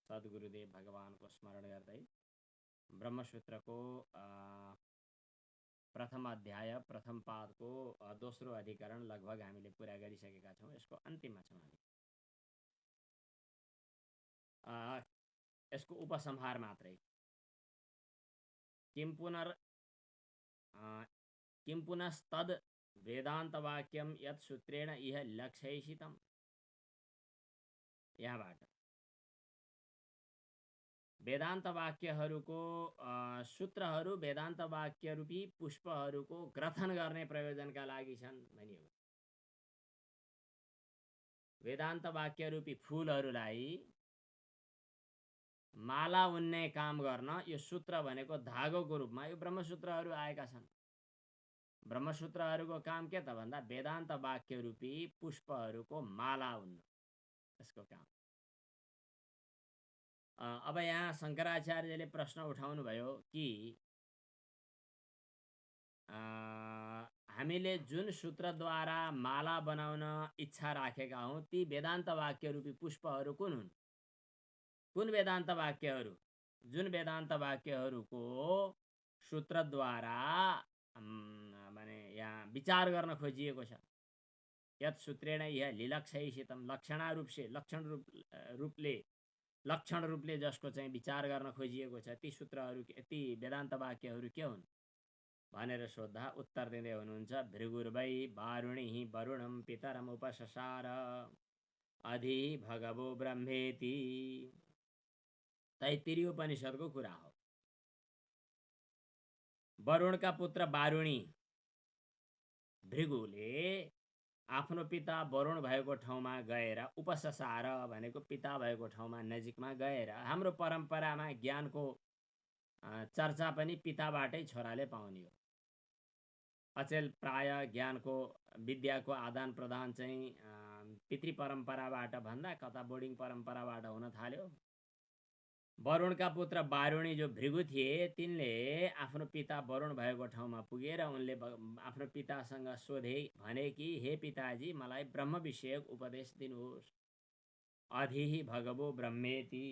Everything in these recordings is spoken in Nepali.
सद्गुरुदेव भगवानको स्मरण गर्दै ब्रह्मसूत्रको प्रथम अध्याय प्रथम पादको दोस्रो अधिकरण लगभग हामीले पुरा गरिसकेका छौँ। यसको अन्तिममा छौँ हामी। यसको उपसंहार मात्रै। किं पुनस्तद् वेदान्तवाक्यम यत् सूत्रेण इह लक्षयिषितम्। यहाँबाट वेदान्त वाक्यहरूको सूत्रहरू वेदान्त वाक्य रूपी पुष्पहरूको ग्रथन गर्ने प्रयोजनका लागि छन् भनियो। वेदान्त वाक्य रूपी फूलहरूलाई माला उन्ने काम गर्न यो सूत्र भनेको धागोको रूपमा यो ब्रह्मसूत्रहरू आएका छन्। ब्रह्मसूत्रहरूको काम के त भन्दा वेदान्त वाक्य रूपी पुष्पहरूको माला उन्न, यसको काम। अब यहाँ शंकराचार्यले प्रश्न उठाउनु भयो कि हामीले जुन सूत्रद्वारा माला बनाउन इच्छा राखेका हौं ती वेदान्त वाक्य रूपी पुष्पहरू कुन हुन्? कुन वेदान्त वाक्यहरू? जुन वेदान्त वाक्यहरूको सूत्रद्वारा माने यहाँ विचार गर्न खोजिएको छ। यत् सूत्रेण यह लिलक्षयिषितम्, लक्षण रूपले जसको चाहिँ विचार गर्न खोजिएको छ ती सूत्रहरू ती वेदान्त वाक्यहरू के हुन् भनेर सोद्धा उत्तर दिँदै हुनुहुन्छ भृगुर्वै वारुणिः वरुणं पितरम् उपससार अधि भगवो ब्रह्मेति। तैत्तिरीय उपनिषदको कुरा हो। वरुणका पुत्र वारुणी भृगुले आफ्नो पिता वरुण भएको ठाउँमा गएर उपससार भनेको पिता भएको ठाउँमा नजिकमा गएर हाम्रो परम्परामा ज्ञानको चर्चा पनि पिताबाटै छोराले पाउने हो। अचेल प्राय ज्ञानको विद्याको आदान प्रदान चाहिँ पितृ परम्पराबाट भन्दा कता बोर्डिङ परम्पराबाट हुन थाल्यो। वरुणका पुत्र वारुणी जो भृगु थिए तिनले आफ्नो पिता वरुण भएको ठाउँमा पुगेर उनले आफ्नो पितासँग सोधे भने कि हे पिताजी मलाई ब्रह्म विषयक उपदेश दिनुहोस्। अधि भगवो ब्रह्मेति,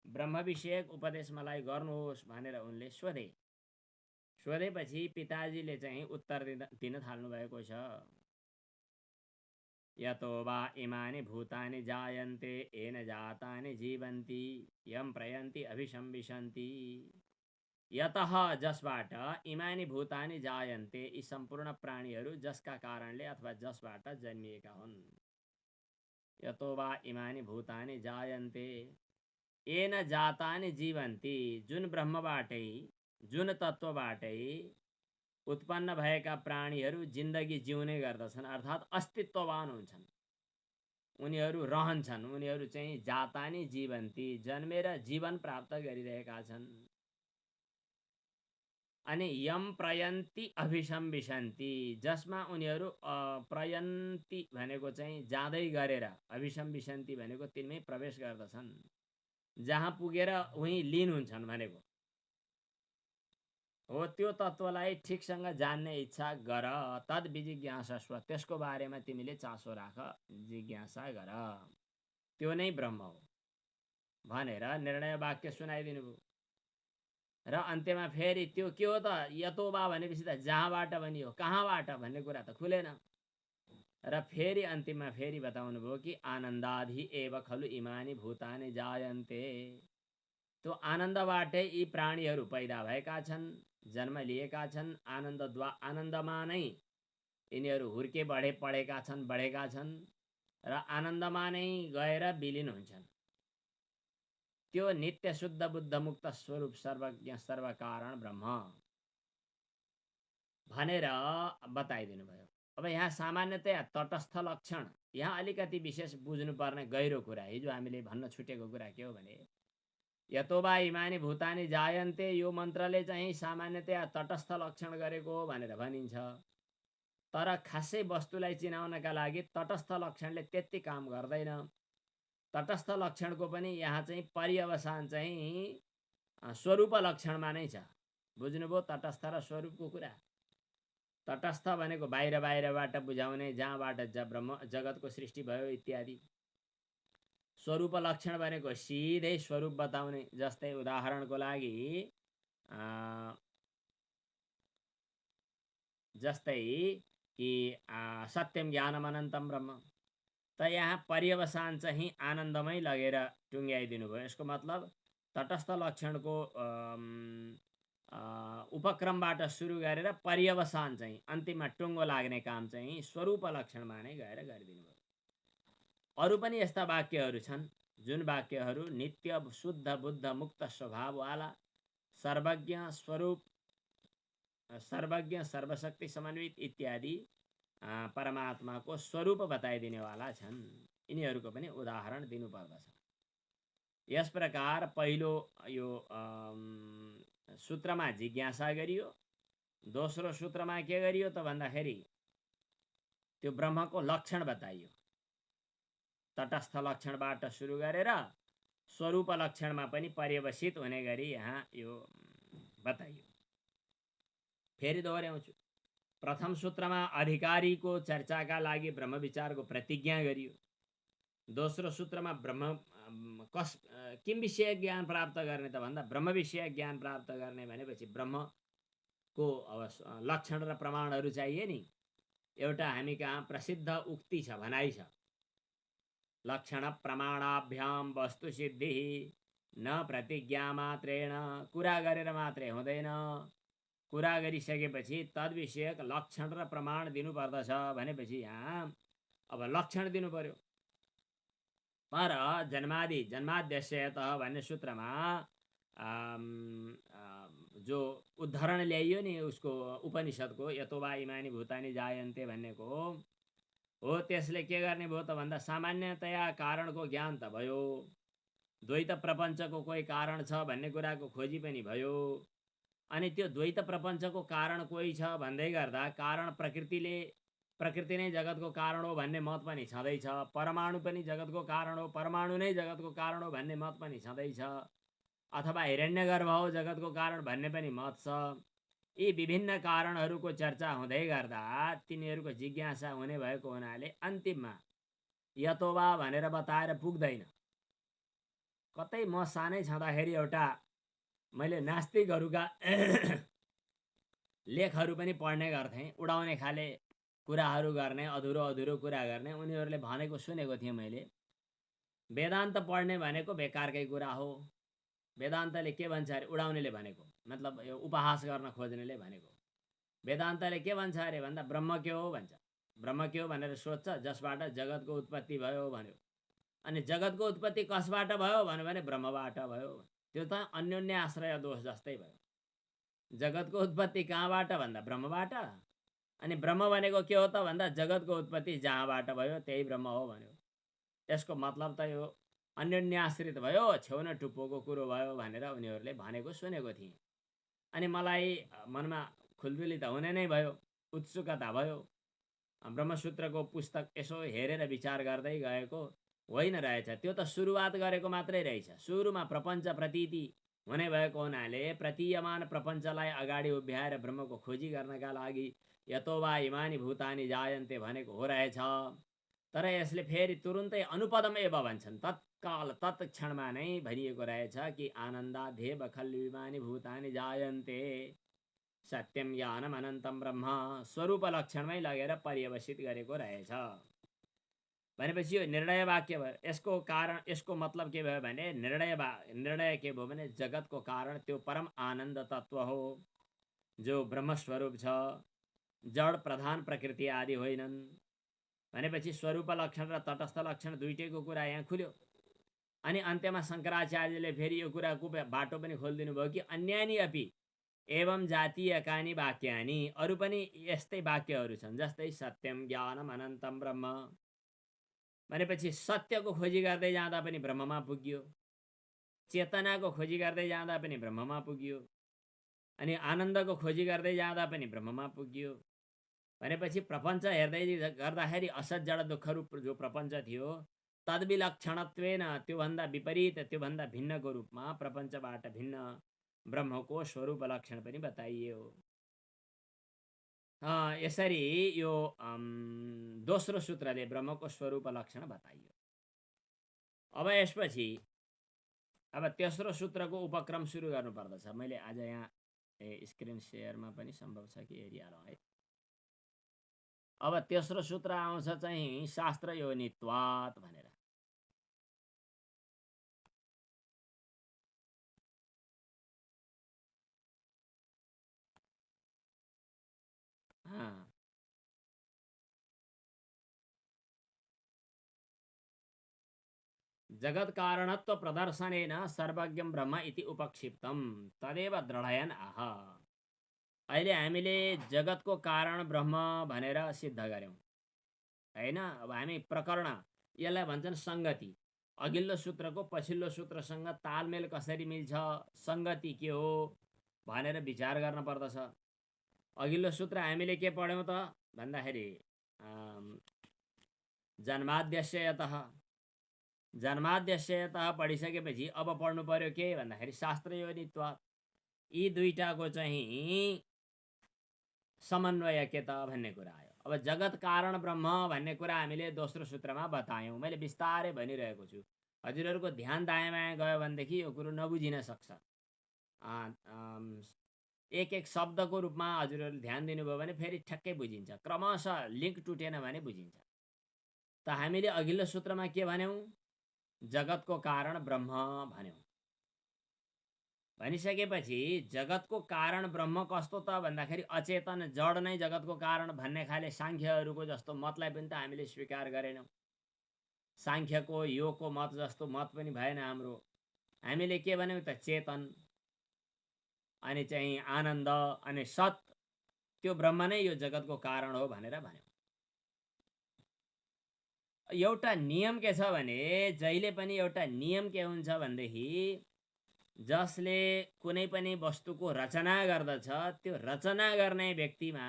ब्रह्म विषयक उपदेश मलाई गर्नुहोस् भनेर उनले सोधे। सोधेपछि पिताजीले चाहिँ उत्तर दिन थाल्नु भएको छ। यतो वा इमानि भूतानि जायन्ते येन जातानि जीवन्ति यम प्रयन्ति अभिसंविशन्ति। यतः जसबाट इमानि भूतानि जायन्ते यी सम्पूर्ण प्राणीहरू जसका कारणले अथवा जसबाट जन्मिएका हुन्। यतो वा इमानि भूतानि जायन्ते येन जातानि जीवन्ति, जुन ब्रह्मबाटै जुन तत्त्वबाटै उत्पन्न भएका प्राणीहरू जिन्दगी जिउने गर्दछन् अर्थात् अस्तित्ववान हुन्छन्, उनीहरू रहन्छन्, उनीहरू चाहिँ जातानि जीवन्ति जन्मेर जीवन प्राप्त गरिरहेका छन्। अनि यम प्रयन्ति अभिसंविशन्ति, जसमा उनीहरू प्रयन्ति भनेको चाहिँ जाँदै गरेर, अभिसंविशन्ति भनेको तिनमै प्रवेश गर्दछन्, जहाँ पुगेर उही लीन हुन्छन् भनेको हो। त्यो तत्त्वलाई ठिकसँग जान्ने इच्छा गर। तद विजिज्ञासस्व, त्यसको बारेमा तिमीले चासो राख, जिज्ञासा गर, त्यो नै ब्रह्म हो भनेर निर्णय वाक्य सुनाइदिनु भयो। र अन्त्यमा फेरि त्यो के हो त यतो वा भनेपछि त जहाँबाट भनियो, कहाँबाट भन्ने कुरा त खुलेन। र फेरि अन्तिममा फेरि बताउनु भयो कि आनन्दाधि एव खलु इमानि भूतानि जायन्ते, त्यो आनन्दबाटै यी प्राणीहरू पैदा भएका छन्, जन्म लिएका छन्। आनन्दमा नै यिनीहरू हुर्के बढेका छन् र आनन्दमा नै गएर विलीन हुन्छन्। त्यो नित्य शुद्ध बुद्ध मुक्त स्वरूप सर्वज्ञ सर्वकारण ब्रह्म भनेर बताइदिनु भयो। अब यहाँ सामान्यतया तटस्थ लक्षण, यहाँ अलिकति विशेष बुझ्नुपर्ने गहिरो कुरा, हिजो हामीले भन्न छुटेको कुरा के हो भने यतो वा इमानि भूतानि जायन्ते यो मन्त्रले चाहिँ सामान्यतया तटस्थ लक्षण गरेको हो भनेर भनिन्छ। तर खासै वस्तुलाई चिनाउनका लागि तटस्थ लक्षणले त्यति काम गर्दैन। तटस्थ लक्षणको पनि यहाँ चाहिँ पर्यवसान चाहिँ स्वरूप लक्षणमा नै छ। बुझ्नुभयो तटस्थ र स्वरूपको कुरा? तटस्थ भनेको बाहिरबाट बुझाउने, जहाँबाट ब्रह्म जगतको सृष्टि भयो इत्यादि। स्वरूप लक्षण भनेको सिधै स्वरूप बताउने। जस्तै उदाहरणको लागि जस्तै कि सत्यम ज्ञानम अनन्तम ब्रह्म, त यहाँ पर्यवसान चाहिँ आनन्दमै लगेर टुङ्ग्याइदिनु भयो। यसको मतलब तटस्थ लक्षणको उपक्रमबाट सुरु गरेर पर्यवसान चाहिँ अन्तिममा टुङ्गो लाग्ने काम चाहिँ स्वरूप लक्षणमा नै गएर गरिदिनु भयो। अरू पनि यस्ता वाक्यहरू छन् जुन वाक्यहरू नित्य शुद्ध बुद्ध मुक्त स्वभाववाला सर्वज्ञ स्वरूप सर्वज्ञ सर्वशक्ति समन्वित इत्यादि परमात्माको स्वरूप बताइदिने वाला छन्। यिनीहरूको पनि उदाहरण दिनुपर्दछ। यस प्रकार पहिलो यो सूत्रमा जिज्ञासा गरियो। दोस्रो सूत्रमा के गरियो त भन्दाखेरि त्यो ब्रह्मको लक्षण बताइयो। तटस्थ लक्षणबाट सुरु गरेर स्वरूप लक्षणमा पनि पर्यवसित हुने गरी यहाँ यो बताइयो। फेरि दोहोऱ्याउँछु। प्रथम सूत्रमा अधिकारीको चर्चाका लागि ब्रह्म विचारको प्रतिज्ञा गरियो। दोस्रो सूत्रमा ब्रह्म किम विषय ज्ञान प्राप्त गर्ने त भन्दा ब्रह्म विषय ज्ञान प्राप्त गर्ने भनेपछि ब्रह्मको लक्षण र प्रमाणहरू चाहिए नि। एउटा हामी कहाँ प्रसिद्ध उक्ति छ, भनाइ छ, लक्षण प्रमाणाभ्याम वस्तु सिद्धि न प्रतिज्ञा मात्रेण। कुरा गरेर मात्रै हुँदैन, कुरा गरिसकेपछि तद विषयक लक्षण र प्रमाण दिनु पर्दछ भनेपछि यहाँ अब लक्षण दिनु पर्यो। पर जन्माद्यस्यतः भन्ने सूत्रमा जो उद्धरण ल्याइयो नि उसको उपनिषदको, यतो वा इमानि भूतानि जायन्ते भन्नेको हो, त्यसले के गर्ने भयो त भन्दा सामान्यतया कारणको ज्ञान त भयो, द्वैत प्रपञ्चको कोही कारण छ भन्ने कुराको खोजी पनि भयो। अनि त्यो द्वैत प्रपञ्चको कारण कोही छ भन्दै गर्दा कारण प्रकृति नै जगतको कारण हो भन्ने मत पनि छँदैछ। परमाणु पनि जगतको कारण हो, परमाणु नै जगतको कारण हो भन्ने मत पनि छँदैछ। अथवा हिरण्यगर्भ हो जगतको कारण भन्ने पनि मत छ। यी विभिन्न कारणहरूको चर्चा हुँदै गर्दा तिनीहरूको जिज्ञासा हुने भएको हुनाले अन्तिममा यतोवा भनेर बताएर पुग्दैन। कतै म सानै छँदाखेरि एउटा मैले नास्तिकहरूका लेखहरू पनि पढ्ने गर्थेँ। उडाउने खाले कुराहरू गर्ने, अधुरो अधुरो कुरा गर्ने, उनीहरूले भनेको सुनेको थिएँ मैले। वेदान्त पढ्ने भनेको बेकारकै कुरा हो। वेदान्तले के भन्छ अरे, उडाउनेले भनेको मतलब यो उपहास गर्न खोज्नेले भनेको। वेदान्तले के भन्छ अरे भन्दा ब्रह्म के हो भन्छ। ब्रह्म के हो भनेर सोध्छ, जसबाट जगतको उत्पत्ति भयो भन्यो। अनि जगतको उत्पत्ति कसबाट भयो भन्यो भने ब्रह्मबाट भयो। त्यो त अन्योन्य आश्रय दोष जस्तै भयो। जगतको उत्पत्ति कहाँबाट भन्दा ब्रह्मबाट। अनि ब्रह्म भनेको के हो त भन्दा जगतको उत्पत्ति जहाँबाट भयो त्यही ब्रह्म हो भन्यो। यसको मतलब त यो अन्योन्याश्रित भयो, छेउ न टुप्पोको कुरो भयो भनेर उनीहरूले भनेको सुनेको थिएँ। अनि मलाई मनमा खुलदुली त हुने नै भयो, उत्सुकता भयो। ब्रह्मसूत्रको पुस्तक यसो हेरेर विचार गर्दै गएको होइन रहेछ। त्यो त सुरुवात गरेको मात्रै रहेछ। सुरुमा प्रपञ्च प्रतीति हुने भएको हुनाले प्रतीयमान प्रपञ्चलाई अगाडि उभ्याएर ब्रह्मको खोजी गर्नका लागि यतो वा इमानि भूतानि जायन्ते भनेको हो रहेछ। तर यसले फेरि तुरुन्तै अनुपदम एव भन्छन्। तत्काल तत्क्षणमा नै भनिएको रहेछ कि आनन्दाध्येव खलु इमानि भूतानि जायन्ते, सत्यम ज्ञानम अनन्तम ब्रह्म स्वरूप लक्षणमै लगेर पर्यवसित गरेको रहेछ भनेपछि यो निर्णय वाक्य भयो। यसको कारण, यसको मतलब के भयो भने निर्णय के भयो भने जगतको कारण त्यो परम आनन्द तत्व हो जो ब्रह्मस्वरूप छ, जड प्रधान प्रकृति आदि होइनन् भनेपछि स्वरूप लक्षण र तटस्थ लक्षण दुईटैको कुरा यहाँ खुल्यो। अनि अन्त्यमा शङ्कराचार्यले फेरि यो कुराको बाटो पनि खोलिदिनु भयो कि अन्यानि अपि एवं जातीयकानि वाक्यानि, अरू पनि यस्तै वाक्यहरू छन्। जस्तै सत्यम ज्ञानम अनन्तम ब्रह्म भनेपछि सत्यको खोजी गर्दै जाँदा पनि ब्रह्ममा पुग्यो, चेतनाको खोजी गर्दै जाँदा पनि ब्रह्ममा पुग्यो, अनि आनन्दको खोजी गर्दै जाँदा पनि ब्रह्ममा पुग्यो भनेपछि प्रपञ्च हेर्दै गर्दाखेरि असत जड दुःख रूप जो प्रपञ्च थियो तद्विलक्षणत्वेन त्योभन्दा विपरीत, त्योभन्दा भिन्नको रूपमा प्रपञ्चबाट भिन्न ब्रह्मको स्वरूप लक्षण पनि बताइयो। यसरी यो दोस्रो सूत्रले ब्रह्मको स्वरूप लक्षण बताइयो। अब यसपछि अब तेस्रो सूत्रको उपक्रम सुरु गर्नुपर्दछ। मैले आज यहाँ स्क्रिन सेयरमा पनि सम्भव छ कि हेरिहालौँ है। अब तेस्रो सूत्र आउँछ चाहिँ शास्त्र योनित्वात् भनेर। जगत कारणत्व प्रदर्शनेन सर्वज्ञं ब्रह्म इति उपक्षिप्तम तदेव दृढयन् आह। अहिले हामीले जगतको कारण ब्रह्म भनेर सिद्ध गर्यौं हैन। अब हामी प्रकरण यसलाई भन्छन् संगति। अघिल्लो सूत्रको पछिल्लो सूत्रसँग तालमेल कसरी मिल्छ, संगति के हो भनेर विचार गर्न पर्दछ। अघिल्लो सूत्र हामीले के पढ्यौं त भन्दाखेरि जन्माद्यस्य यतः, जन्माद्यस्य यतः पढिसकेपछि अब पढ्नु पर्यो के भन्दाखेरि शास्त्र योनित्वात्। यी दुईटाको चाहिँ समन्वय के त भन्ने कुरा आयो। अब जगत कारण ब्रह्म भन्ने कुरा हामीले दोस्रो सूत्रमा बतायौं। मैले बिस्तारै भनिरहेको छु, हजुरहरूको ध्यान दायाँ बायाँ गयो भनेदेखि यो कुरो नबुझिन सक्छ। एक एक शब्दको रूपमा हजुरहरूले ध्यान दिनुभयो भने फेरि ठ्याक्कै बुझिन्छ, क्रमशः लिङ्क टुटेन भने बुझिन्छ। त हामीले अघिल्लो सूत्रमा के भन्यौं, जगतको कारण ब्रह्म भन्यौं। भनिसकेपछि जगतको कारण ब्रह्म कस्तो त भन्दाखेरि अचेतन जड नै जगतको कारण भन्ने खाले सांख्यहरूको जस्तो मतलाई पनि त हामीले स्वीकार गरेनौं। सांख्यको योगको मत जस्तो मत पनि भएन हाम्रो। हामीले के भन्यौं त चेतन अनि चाहिँ आनन्द अनि सत, त्यो ब्रह्म नै यो जगतको कारण हो भनेर भन्यौं। एउटा नियम के छ भने जहिले पनि एउटा नियम के हुन्छ भनेदेखि जसले कुनै पनि वस्तुको रचना गर्दछ त्यो रचना गर्ने व्यक्तिमा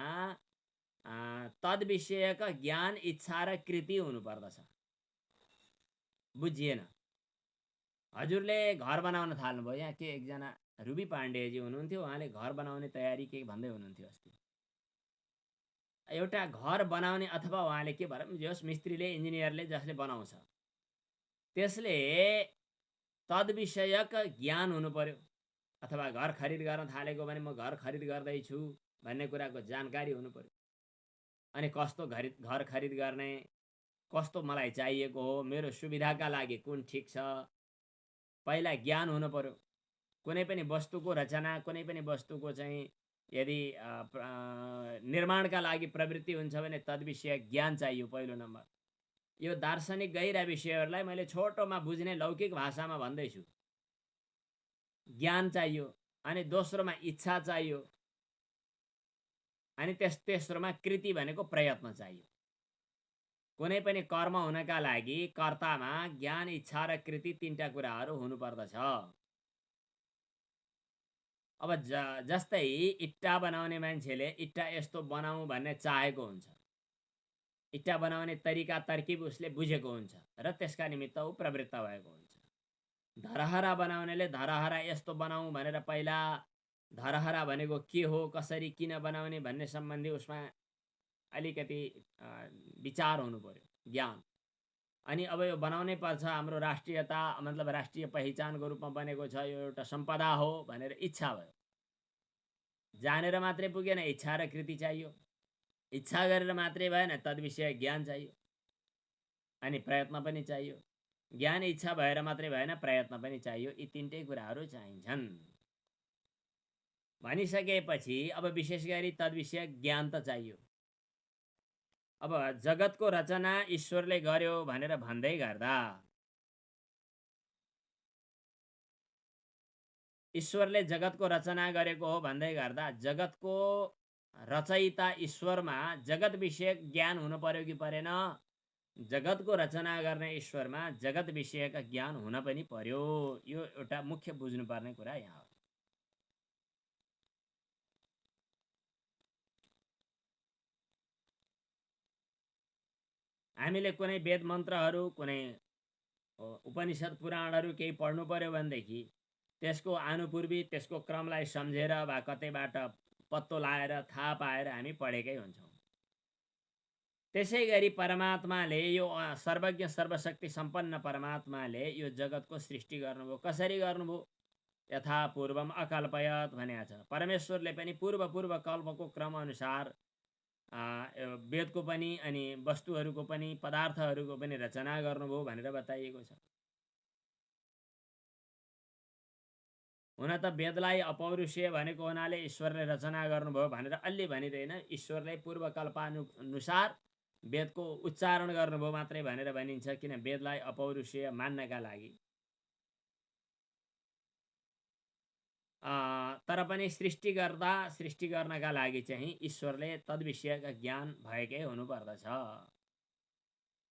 तद विषयका ज्ञान, इच्छा र कृति हुनुपर्दछ। बुझिएन? हजुरले घर बनाउन थाल्नुभयो, यहाँ के एकजना रुबी पाण्डेजी हुनुहुन्थ्यो, उहाँले घर बनाउने तयारी के भन्दै हुनुहुन्थ्यो अस्ति। एउटा घर बनाउने अथवा उहाँले के भएर जस मिस्त्रीले, इन्जिनियरले जसले बनाउँछ त्यसले तद विषयक ज्ञान हुनु पर्यो। अथवा घर खरिद गर्न थालेको भने म घर खरिद गर्दैछु भन्ने कुराको जानकारी हुनु पर्यो। अनि कस्तो घर खरिद गर्ने, कस्तो मलाई चाहिएको हो, मेरो सुविधाका लागि कुन ठिक छ, पहिला ज्ञान हुनु पर्यो। कुनै पनि वस्तुको रचना, कुनै पनि वस्तुको चाहिँ यदि निर्माणका लागि प्रवृत्ति हुन्छ भने तद विषय ज्ञान चाहियो पहिलो नम्बर। यो दार्शनिक गहिरा विषयहरूलाई मैले छोटोमा बुझ्ने लौकिक भाषामा भन्दैछु। ज्ञान चाहियो, अनि दोस्रोमा इच्छा चाहियो, अनि तेस्रोमा कृति भनेको प्रयत्न चाहियो। कुनै पनि कर्म हुनका लागि कर्तामा ज्ञान, इच्छा र कृति तीनटा कुराहरू हुनुपर्दछ। अब जस्तै इट्टा बनाउने मान्छेले इट्टा यस्तो बनाऊ भन्ने चाहेको हुन्छ, इट्टा बनाउने तरिका तरकिब उसले बुझेको हुन्छ र त्यसका निमित्त ऊ प्रवृत्त भएको हुन्छ। धरहरा बनाउनेले धरहरा यस्तो बनाऊ भनेर पहिला धरहरा भनेको के हो, कसरी किन बनाउने भन्ने सम्बन्धी उसमा अलिकति विचार हुनु पर्यो, ज्ञान। अनि अब यो बनाउनै पर्छ, हाम्रो राष्ट्रियता मतलब राष्ट्रिय पहिचानको रूपमा बनेको छ, यो एउटा सम्पदा हो भनेर इच्छा भयो। जानेर मात्रै पुगेन, इच्छा र कृति चाहियो। इच्छा गरेर मात्रै भएन, तद विषय ज्ञान चाहियो अनि प्रयत्न पनि चाहियो। ज्ञान इच्छा भएर मात्रै भएन, प्रयत्न पनि चाहियो। यी तीनटै कुराहरू चाहिन्छन्। भनिसकेपछि अब विशेष गरी तद विषय ज्ञान त चाहियो। अब जगतको रचना ईश्वरले गर्यो भनेर भन्दै गर्दा ईश्वरले जगतको रचना गरेको हो भन्दै गर्दा जगतको रचयिता ईश्वरमा जगत विषयक ज्ञान हुनु पर्यो कि परेन? जगतको रचना गर्ने ईश्वरमा जगत विषयका ज्ञान हुन पनि पर्यो। यो एउटा मुख्य बुझ्नुपर्ने कुरा यहाँ हो। हामीले कुनै वेद मन्त्रहरू, कुनै उपनिषद पुराणहरू केही पढ्नु पर्यो भनेदेखि त्यसको आनुपूर्वी, त्यसको क्रमलाई सम्झेर वा कतैबाट पत्तो लाएर थाहा पाएर हामी पढेकै हुन्छौँ। त्यसै गरी परमात्माले यो सर्वज्ञ सर्वशक्ति सम्पन्न परमात्माले यो जगतको सृष्टि गर्नुभयो। कसरी गर्नुभयो? यथा पूर्वम अकल्पयत भनेको छ। परमेश्वरले पनि पूर्व पूर्व कल्पको क्रम अनुसार वेदको पनि अनि वस्तुहरूको पनि पदार्थहरूको पनि रचना गर्नुभयो भनेर बताइएको छ। हुन त वेदलाई अपौरुषीय भनेको हुनाले ईश्वरले रचना गर्नुभयो भनेर अलि भनिँदैन। ईश्वरले पूर्वकल्पानुसार वेदको उच्चारण गर्नुभयो मात्रै भनेर भनिन्छ, किन वेदलाई अपौरुषीय मान्नका लागि। तर पनि सृष्टि गर्नका लागि चाहिँ ईश्वरले तद्विषयका ज्ञान भएकै हुनुपर्दछ।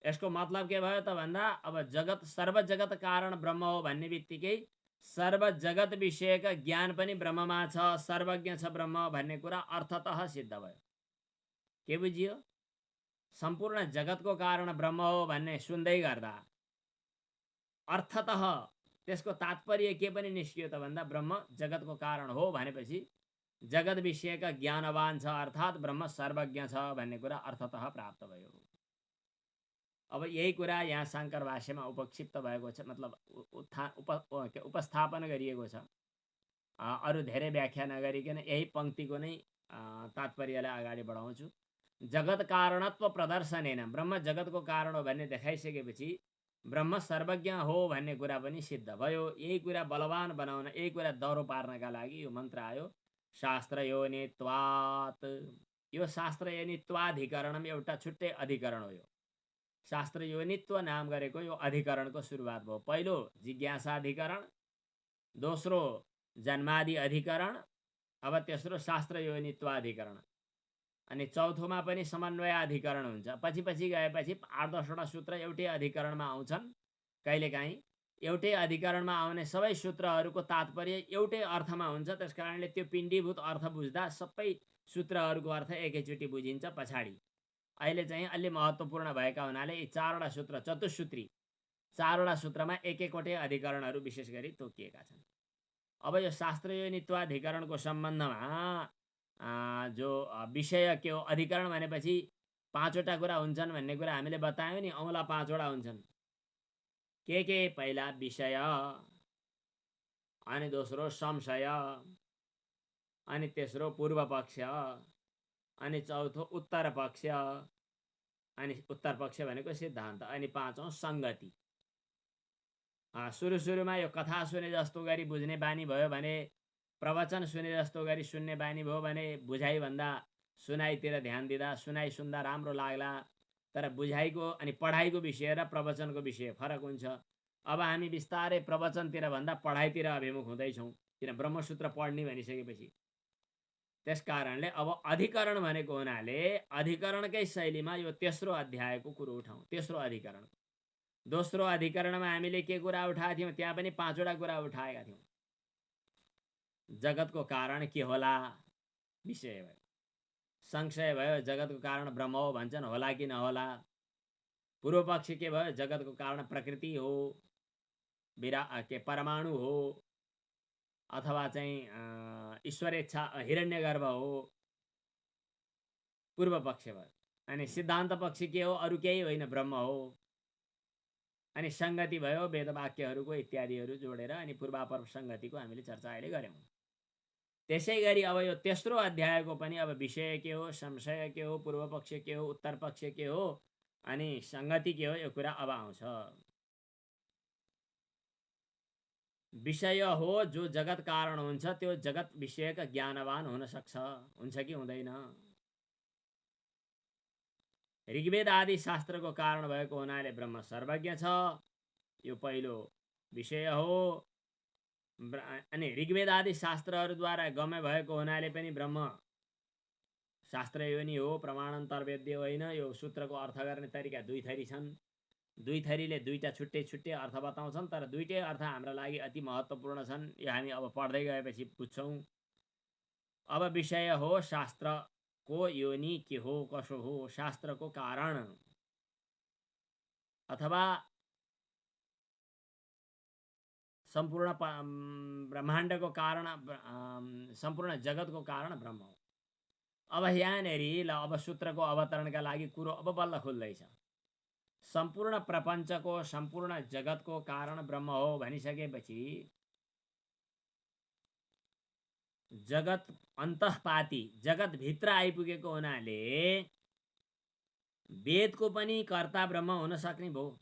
यसको मतलब के भयो त भन्दा, अब जगत सर्व जगत कारण ब्रह्म हो भन्ने बित्तिकै सर्व जगत विषयका ज्ञान पनि ब्रह्ममा छ, सर्वज्ञ छ ब्रह्म भन्ने कुरा अर्थतः सिद्ध भयो। के बुझियो? सम्पूर्ण जगतको कारण ब्रह्म हो भन्ने सुन्दै गर्दा अर्थतः त्यसको तात्पर्य के पनि निस्कियो त भन्दा, ब्रह्म जगतको कारण हो भनेपछि जगत विषयका ज्ञानवान छ, अर्थात् ब्रह्म सर्वज्ञ छ भन्ने कुरा अर्थतः प्राप्त भयो। अब यही कुरा यहाँ शाङ्कर भाष्यमा उपक्षिप्त भएको छ, मतलब उपस्थापन गरिएको छ। अरू धेरै व्याख्या नगरिकन यही पङ्क्तिको नै तात्पर्यलाई अगाडि बढाउँछु। जगत कारणत्व प्रदर्शनेन, ब्रह्म जगतको कारण हो भन्ने देखाइसकेपछि ब्रह्म सर्वज्ञ हो भन्ने कुरा पनि सिद्ध भयो। यही कुरा बलवान बनाउन, यही कुरा दह्रो पार्नका लागि यो मन्त्र आयो, शास्त्र योनित्वात्। यो शास्त्र योनित्वाधिकरणम एउटा छुट्टै अधिकरण हो। यो शास्त्र योनित्व नाम गरेको यो अधिकरणको सुरुवात भयो। पहिलो जिज्ञासा अधिकरण, दोस्रो जन्मादि अधिकरण, अब तेस्रो शास्त्र योनित्व अधिकरण, अनि चौथोमा पनि समन्वय अधिकरण हुन्छ। पछि पछि गएपछि 8-10वटा सूत्र एउटै अधिकरणमा आउँछन्। कहिलेकाहीँ एउटै अधिकरणमा आउने सबै सूत्रहरूको तात्पर्य एउटै अर्थमा हुन्छ। त्यस कारणले त्यो पिण्डीभूत अर्थ बुझ्दा सबै सूत्रहरूको अर्थ एकैचोटि बुझिन्छ पछाडि। अहिले चाहिँ अलि महत्त्वपूर्ण भएका हुनाले यी 4वटा सूत्र, चतुसूत्री 4वटा सूत्रमा एक एकवटै अधिकरणहरू विशेष गरी तोकिएका छन्। अब यो शास्त्र योनित्वाधिकरणको सम्बन्धमा जो विषय के हो, अधिकरण भनेपछि 5वटा कुरा हुन्छन् भन्ने कुरा हामीले बतायौँ नि। औँला 5वटा हुन्छन्। के पहिला विषय, अनि दोस्रो संशय, अनि तेस्रो पूर्व पक्ष, अनि चौथो उत्तर पक्ष, अनि उत्तर पक्ष भनेको सिद्धान्त, अनि 5औं सङ्गति। सुरुमा यो कथा सुने जस्तो गरी बुझ्ने बानी भयो भने, प्रवचन सुने जस्तो गरी सुन्ने बानी भयो भने बुझाइ भन्दा सुनाइतिर ध्यान दिँदा सुनाइ सुन्दा राम्रो लाग्ला। तर बुझाइको अनि पढाइको विषय र प्रवचनको विषय फरक हुन्छ। अब हामी बिस्तारै प्रवचनतिर भन्दा पढाइतिर अभिमुख हुँदैछौँ, किन ब्रह्मसूत्र पढ्ने भनिसकेपछि। त्यस कारणले अब अधिकरण भनेको हुनाले अधिकरणकै शैलीमा यो तेस्रो अध्यायको कुरो उठाउँ। तेस्रो अधिकरण, दोस्रो अधिकरणमा हामीले के कुरा उठाएका थियौँ? त्यहाँ पनि 5वटा कुरा उठाएका थियौँ। जगतको कारण के होला विषय भयो। संशय भयो, जगतको कारण ब्रह्म हो भन्छन्, होला कि नहोला। पूर्व पक्ष के भयो? जगतको कारण प्रकृति हो, परमाणु हो, अथवा चाहिँ ईश्वरेच्छा हिरण्यगर्भ हो। पूर्व पक्ष भयो। अनि सिद्धान्त पक्ष के हो? अरू केही होइन, ब्रह्म हो। अनि सङ्गति भयो, वेदवाक्यहरूको इत्यादिहरू जोडेर, अनि पूर्वापर सङ्गतिको हामीले चर्चा अहिले गऱ्यौँ। त्यसै गरी अब यो तेस्रो अध्यायको पनि अब विषय के हो, संशय के हो, पूर्व पक्ष के हो, उत्तर पक्ष के हो, अनि सङ्गति के हो, यो कुरा अब आउँछ। विषय हो जो जगत कारण हुन्छ, त्यो जगत विषयका ज्ञानवान हुन सक्छ, हुन्छ कि हुँदैन? ऋग्वेद आदि शास्त्रको कारण भएको हुनाले ब्रह्म सर्वज्ञ छ, यो पहिलो विषय हो। अनि ऋग्वेद आदि शास्त्रहरूद्वारा गम्य भएको हुनाले पनि ब्रह्म शास्त्र योनि हो, प्रमाणान्तरवेद्य होइन। यो सूत्रको अर्थ गर्ने तरिका दुई थरी छन्। दुई थरीले दुईटा छुट्टै छुट्टै अर्थ बताउँछन्, तर दुईटै अर्थ हाम्रो लागि अति महत्त्वपूर्ण छन्। यो हामी अब पढ्दै गएपछि बुझ्छौँ। अब विषय हो शास्त्रको योनि के हो, कसो हो, शास्त्रको कारण अथवा सम्पूर्ण ब्रह्माण्डको कारण, सम्पूर्ण जगतको कारण ब्रह्म हो। अब यहाँनेरि ल अब सूत्रको अवतरणका लागि कुरो अब बल्ल खुल्दैछ। सम्पूर्ण प्रपञ्चको सम्पूर्ण जगतको कारण ब्रह्म हो भनिसकेपछि जगत अन्तःपाती जगत भित्र आइपुगेको हुनाले वेदको पनि कर्ता ब्रह्म हुन सक्ने भयो।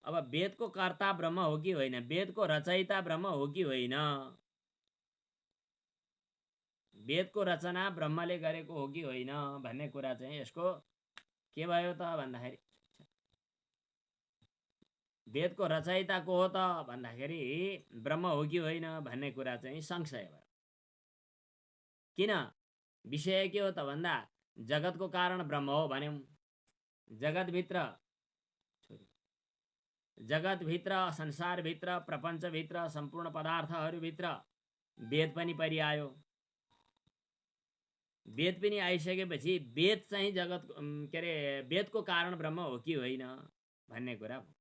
अब वेदको कर्ता ब्रह्म हो कि होइन, वेदको रचयिता ब्रह्म हो कि होइन, वेदको रचना ब्रह्मले गरेको हो कि होइन भन्ने कुरा चाहिँ यसको के भयो त भन्दाखेरि वेदको रचयिता को हो त भन्दाखेरि ब्रह्म हो कि होइन भन्ने कुरा चाहिँ संशय भयो। किन? विषय के हो त भन्दा जगतको कारण ब्रह्म हो भन्यौं। जगतभित्र संसारभित्र प्रपञ्चभित्र सम्पूर्ण पदार्थहरूभित्र वेद पनि परिआयो। वेद पनि आइसकेपछि वेद चाहिँ जगत के अरे वेदको कारण ब्रह्म हो कि होइन भन्ने कुरा भयो।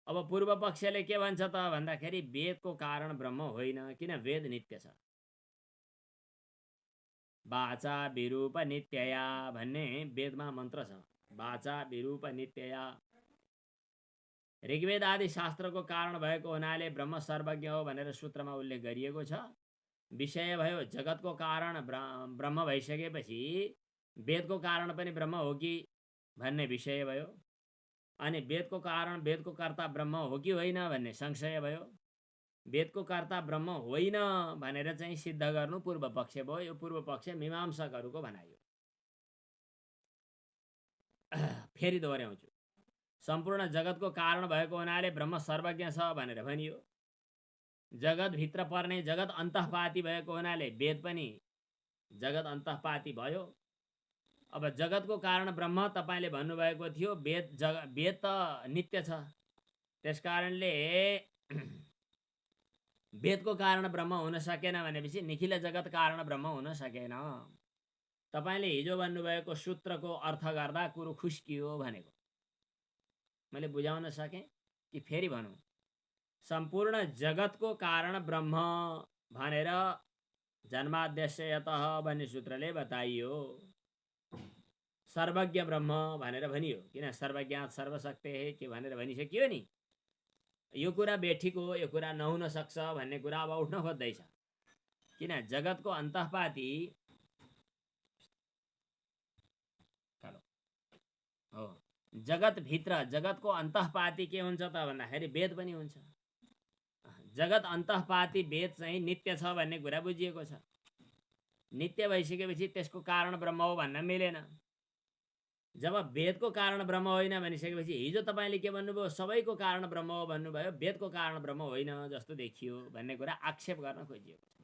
अब पूर्व पक्षले के भन्छ त भन्दाखेरि वेदको कारण ब्रह्म होइन, किन वेद नित्य छ। वाचा विरूप नित्यया भन्ने वेदमा मन्त्र छ। वाचा विरूप नित्यया ऋग्वेद आदि शास्त्रको कारण भएको हुनाले ब्रह्म सर्वज्ञ हो भनेर सूत्रमा उल्लेख गरिएको छ। विषय भयो जगतको कारण ब्रह्म भइसकेपछि वेदको कारण पनि ब्रह्म हो कि भन्ने विषय भयो। अनि वेदको कारण वेदको कर्ता ब्रह्म हो कि होइन भन्ने संशय भयो। वेदको कर्ता ब्रह्म होइन भनेर चाहिँ सिद्ध गर्नु पूर्व पक्ष भयो। यो पूर्व पक्ष मीमांसकहरूको भनाइयो। फेरि दोहोऱ्याउँछु, सम्पूर्ण जगतको कारण भएको हुनाले ब्रह्म सर्वज्ञ छ भनेर भनियो। जगत भित्र पर्ने जगत अन्तःपाती भएको हुनाले वेद पनि जगत अन्तःपाती भयो। अब जगतको कारण ब्रह्म तपाईले भन्नुभएको थियो, वेद त नित्य छ, त्यसकारणले वेदको कारण ब्रह्म हुन सकेन भनेपछि निखिल जगत कारण ब्रह्म हुन सकेन। तपाईले हिजो भन्नुभएको सूत्रको अर्थ गर्दा कुरो खुस्कियो भनेको मैले बुझाउन सकेँ कि फेरि भनौँ। सम्पूर्ण जगतको कारण ब्रह्म भनेर जन्माद्यस्यतः भन्ने सूत्रले बताइयो। सर्वज्ञ ब्रह्म भनेर भनियो, किन सर्वज्ञात सर्वशक्ते के भनेर भनिसकियो नि। यो कुरा बेठिक हो, यो कुरा नहुन सक्छ भन्ने कुरा अब उठ्न खोज्दैछ। किन जगतको अन्तःपाती हो, जगत भित्र जगतको अन्तःपाती के हुन्छ त भन्दाखेरि वेद पनि हुन्छ। जगत अन्तःपाती वेद चाहिँ नित्य छ भन्ने कुरा बुझिएको छ। नित्य भइसकेपछि त्यसको कारण ब्रह्म हो भन्न मिलेन। जब वेदको कारण ब्रह्म होइन भनिसकेपछि हिजो तपाईले के भन्नुभयो, सबैको कारण ब्रह्म हो भन्नुभयो, वेदको कारण ब्रह्म होइन जस्तो देखियो भन्ने कुरा आक्षेप गर्न खोजिएको छ।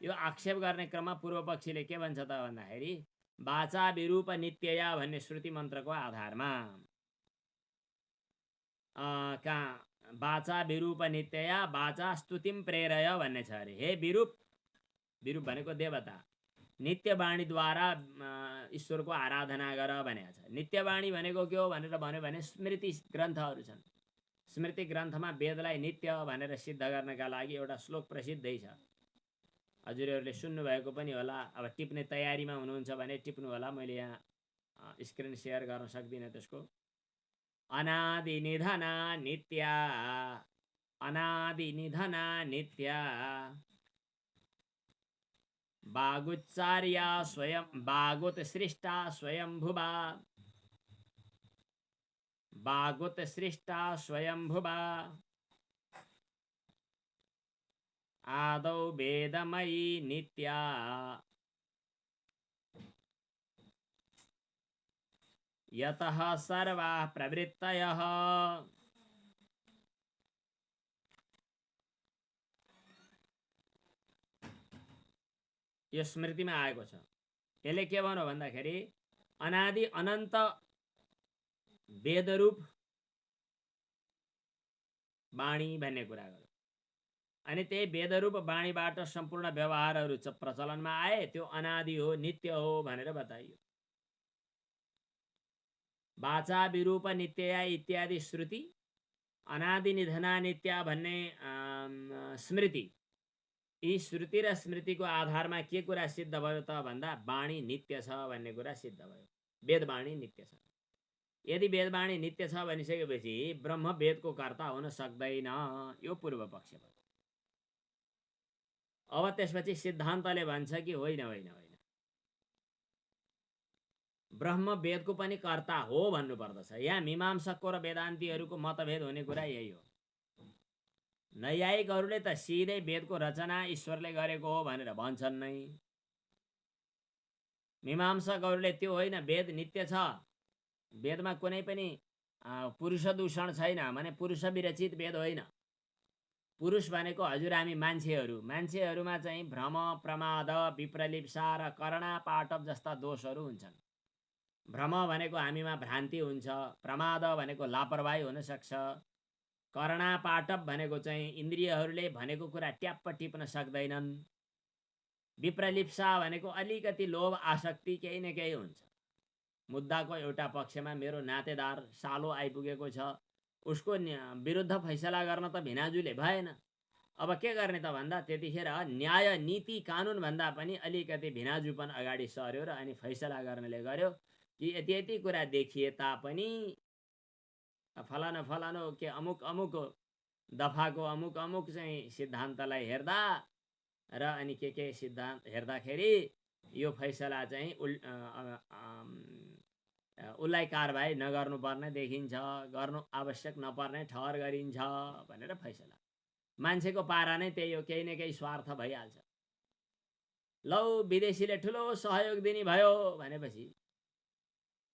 यो आक्षेप गर्ने क्रममा पूर्व पक्षीले के भन्छ त भन्दाखेरि वाचा विरूप नित्यया भन्ने श्रुति मन्त्रको आधारमा वाचा विरूप नित्यया वाचा स्तुतिम प्रेरय भन्ने छ अरे। हे विरूप, विरूप भनेको देवता, नित्यवाणीद्वारा ईश्वरको आराधना गर भनेको छ। नित्यवाणी भनेको के हो भनेर भन्यो भने स्मृति ग्रन्थहरू छन्। स्मृति ग्रन्थमा वेदलाई नित्य भनेर सिद्ध गर्नका लागि एउटा श्लोक प्रसिद्धै छ। हजुरहरूले सुन्नुभएको पनि होला। अब टिप्ने तयारीमा हुनुहुन्छ भने टिप्नु होला, मैले यहाँ स्क्रिन सेयर गर्न सक्दिनँ त्यसको। अनादि निधना नित्या, अनादि निधना नित्या, बागुच्चार्या स्वयं, बागुत सृष्टा स्वयंभुवा, बागुत सृष्टा स्वयंभुवा, आदौ वेदमयी नित्या, यतः सर्वाः प्रवृत्तयः। यो स्मृतिमा आएको छ। यसले के भन्यो भन्दाखेरि अनादि अनन्त वेदरूप वाणी भन्ने कुरा गर्यो। अनि त्यही वेदरूप वाणीबाट सम्पूर्ण व्यवहारहरू प्रचलनमा आए। त्यो अनादि हो, नित्य हो भनेर बताइयो। वाचा विरूप नित्यया इत्यादि श्रुति, अनादि निधना नित्या भन्ने स्मृति, यी श्रुति र स्मृतिको आधारमा के कुरा सिद्ध भयो त भन्दा वाणी नित्य छ भन्ने कुरा सिद्ध भयो। वेदवाणी नित्य छ। यदि वेदवाणी नित्य छ भनिसकेपछि ब्रह्म वेदको कर्ता हुन सक्दैन, यो पूर्व पक्ष भयो। अब त्यसपछि सिद्धान्तले भन्छ कि होइन होइन होइन, ब्रह्म वेदको पनि कर्ता हो भन्नु पर्दछ। यहाँ मीमांसकको र वेदान्तीहरूको मतभेद हुने कुरा यही हो। नैयायिकहरूले त सिधै वेदको रचना ईश्वरले गरेको हो भनेर भन्छन् नै। मीमांसकहरूले त्यो होइन, वेद नित्य छ, वेदमा कुनै पनि पुरुष दूषण छैन, माने पुरुष विरचित वेद होइन। पुरुष भनेको हजुर हामी मान्छेहरू, मान्छेहरूमा चाहिँ भ्रम, प्रमाद, विप्रलिप्सा र करणा पाटव जस्ता दोषहरू हुन्छन्। भ्रम भनेको हामीमा भ्रान्ति हुन्छ, प्रमाद भनेको लापरवाही हुन सक्छ, करणा पाटव भनेको चाहिँ इन्द्रियहरूले भनेको कुरा ट्याप्प टिप्न सक्दैनन्, विप्रलिप्सा भनेको अलिकति लोभ आसक्ति केही न केही हुन्छ। मुद्दाको एउटा पक्षमा मेरो नातेदार सालो आइपुगेको छ, उसको विरुद्ध फैसला गर्न त भिनाजुले भएन। अब के गर्ने त भन्दा त्यतिखेर न्याय नीति कानुन भन्दा पनि अलिकति भिनाजुपन अगाडि सर्यो र अनि फैसला गर्नेले गर्यो कि यति यति कुरा देखिए तापनि फलाना फलानो के अमुक अमुक दफाको अमुक अमुक चाहिँ सिद्धान्तलाई हेर्दा र अनि के सिद्धान्त हेर्दाखेरि यो फैसला चाहिँ उसलाई कारबाही नगर्नुपर्ने देखिन्छ, गर्नु आवश्यक नपर्ने ठहर गरिन्छ भनेर फैसला। मान्छेको पारा नै त्यही हो, केही न केही स्वार्थ भइहाल्छ। लौ विदेशीले ठुलो सहयोग दिने भयो भनेपछि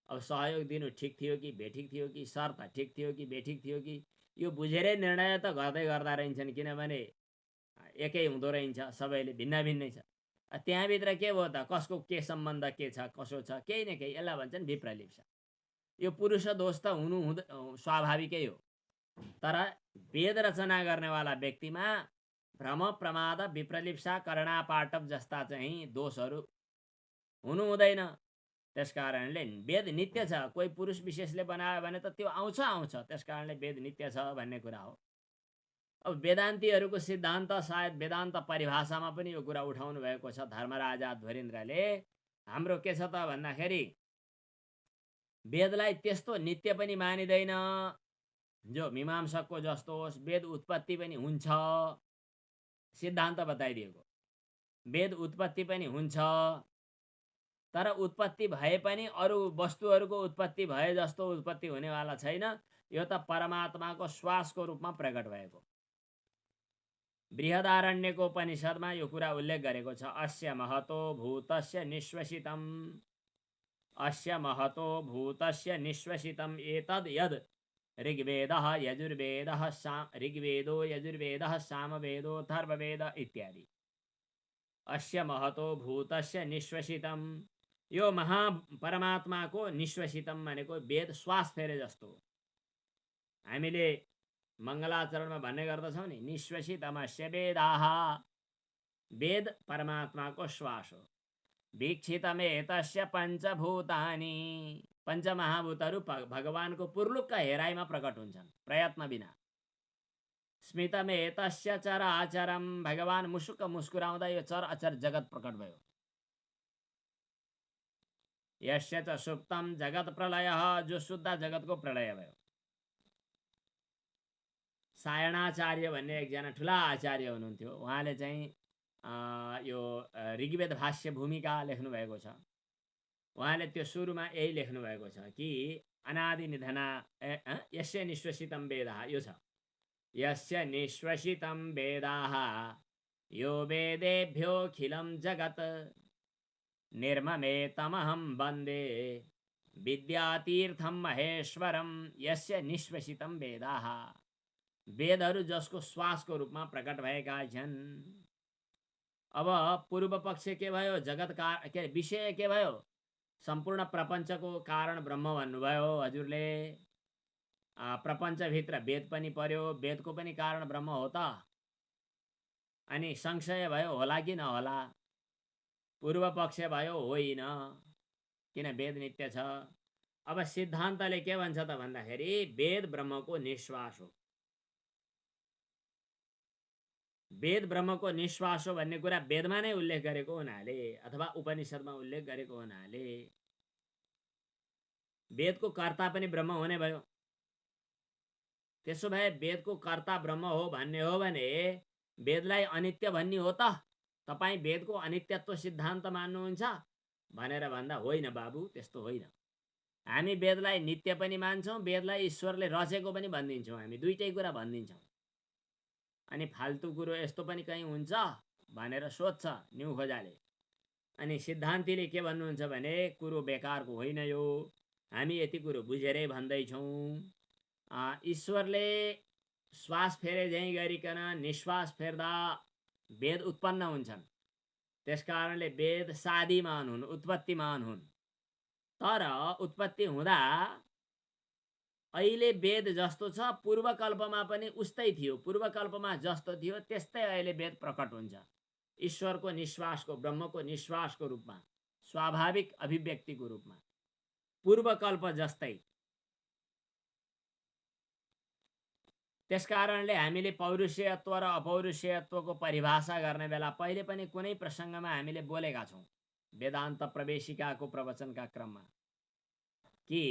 अब सहयोग दिनु ठिक थियो कि बेठिक थियो कि, शर्त ठिक थियो कि बेठिक थियो कि, यो बुझेरै निर्णय त गर्दै गर्दा रहन्छन्, किनभने एकै हुँदो रहन्छ, सबैले भिन्न भिन्नै छ। त्यहाँभित्र के भयो त, कसको के सम्बन्ध के छ कसो छ, केही न केही, यसलाई भन्छन् विप्रलिप्सा। यो पुरुष दोष त हुनु स्वाभाविकै हो, तर वेद रचना गर्नेवाला व्यक्तिमा भ्रम, प्रमाद, विप्रलिप्सा, करणा पाटव जस्ता चाहिँ दोषहरू हुनु हुँदैन। त्यसकारणले वेद नित्य छ। कोही पुरुष विशेषले बनायो भने त त्यो आउँछ, त्यसकारणले वेद नित्य छ भन्ने कुरा हो। अब वेदान्तीहरूको सिद्धान्त, सायद वेदान्त परिभाषामा पनि यो कुरा उठाउनु भएको छ धर्मराजा ध्वरीन्द्रले। हाम्रो के छ त भन्दाखेरि वेदलाई त्यस्तो नित्य पनि मानिदैन जो मीमांसकको जस्तो होस्। वेद उत्पत्ति पनि हुन्छ, सिद्धान्त बताइदिएको। वेद उत्पत्ति पनि हुन्छ, तर उत्पत्ति भए पनि अरू वस्तुहरूको उत्पत्ति भए जस्तो उत्पत्ति हुनेवाला छैन। यो त परमात्माको श्वासको रूपमा प्रकट भएको। बृहदारण्यको उपनिषदमा यो कुरा उल्लेख गरेको छ। अस्य महतो भूतस्य निश्वसितम्, अस्य महतो भूतस्य निश्वसितम् एतद् यद् ऋग्वेदः यजुर्वेदः ऋग्वेदो यजुर्वेदः सामवेदो अथर्ववेद इत्यादि। अस्य महतो भूतस्य निश्वसितम्, यो महा परमात्माको निश्वसितम भनेको वेद श्वास फेरे जस्तो। हामीले मङ्गलाचरणमा भन्ने गर्दछौँ नि, निश्वसितमस्य वेदाः, वेद परमात्माको श्वास हो। वीक्षितमेतस्य पञ्चभूतानि, पञ्चमहाभूतहरू भगवानको पुर्लुक्क हेराइमा प्रकट हुन्छन् प्रयत्न बिना। स्मितमेतस्य चराचरम, भगवान मुसुक्क मुस्कुराउँदा यो चर अचर जगत प्रकट भयो। यस्य च सुप्तम जगत प्रलयः, जो शुद्ध जगतको प्रलय भयो। सायणाचार्य भन्ने एकजना ठुला आचार्य हुनुहुन्थ्यो, उहाँले चाहिँ यो ऋग्वेद भाष्य भूमिका लेख्नु भएको छ। उहाँले त्यो सुरुमा यही लेख्नु भएको छ कि अनादि निधना यस्य निश्वसितम वेदाः, यो छ यस्य निश्वसितम वेदाः यो वेदेभ्योऽखिलं जगत् निर्ममेतमहं वन्दे विद्यातीर्थम महेश्वरम यस्य निश्वसितम वेदाः। वेदहरू जसको श्वासको रूपमा प्रकट भएका छन्। अब पूर्व पक्ष के भयो, जगत का के विषय के भयो, सम्पूर्ण प्रपञ्चको कारण ब्रह्म भन्नुभयो हजुरले। प्रपञ्चभित्र वेद पनि पर्यो, वेदको पनि कारण ब्रह्म हो त। अनि संशय भयो होला कि नहोला, पूर्व पक्ष भयो होइन, किन वेद नित्य छ। अब सिद्धान्तले के भन्छ त भन्दाखेरि वेद ब्रह्मको निश्वास हो। वेद ब्रह्मको निश्वास हो भन्ने कुरा वेदमा नै उल्लेख गरेको हुनाले अथवा उपनिषदमा उल्लेख गरेको हुनाले वेदको कर्ता पनि ब्रह्म हुने भयो। त्यसो भए वेदको कर्ता ब्रह्म हो भन्ने हो भने वेदलाई अनित्य भन्ने हो त? तपाईँ वेदको अनित्यत्व सिद्धान्त मान्नुहुन्छ भनेर भन्दा होइन बाबु, त्यस्तो होइन। हामी वेदलाई नित्य पनि मान्छौँ, वेदलाई ईश्वरले रचेको पनि भनिदिन्छौँ, हामी दुईटै कुरा भनिदिन्छौँ। अनि फाल्तु कुरो यस्तो पनि कहीँ हुन्छ भनेर सोध्छ न्यु खोजाले। अनि सिद्धान्तीले के भन्नुहुन्छ भने कुरो बेकारको होइन यो, हामी यति कुरो बुझेरै भन्दैछौँ। ईश्वरले श्वास फेरे झैँ गरिकन निश्वास फेर्दा वेद उत्पन्न हुन्छन्। त्यसकारणले वेद सादिमान हुन्, उत्पत्तिमान हुन्। तर उत्पत्ति हुँदा अहिले वेद जस्तो छ पूर्वकल्पमा पनि उस्तै थियो, पूर्वकल्पमा जस्तो थियो त्यस्तै अहिले वेद प्रकट हुन्छ। ईश्वरको निश्वासको, ब्रह्मको निश्वासको रूपमा, स्वाभाविक अभिव्यक्तिको रूपमा, पूर्वकल्प जस्तै। त्यसकारणले हामीले पौरुषेयत्व र अपौरुषेयत्वको परिभाषा गर्ने बेला पहिले पनि कुनै प्रसङ्गमा हामीले बोलेका छौँ वेदान्त प्रवेशिकाको प्रवचनका क्रममा कि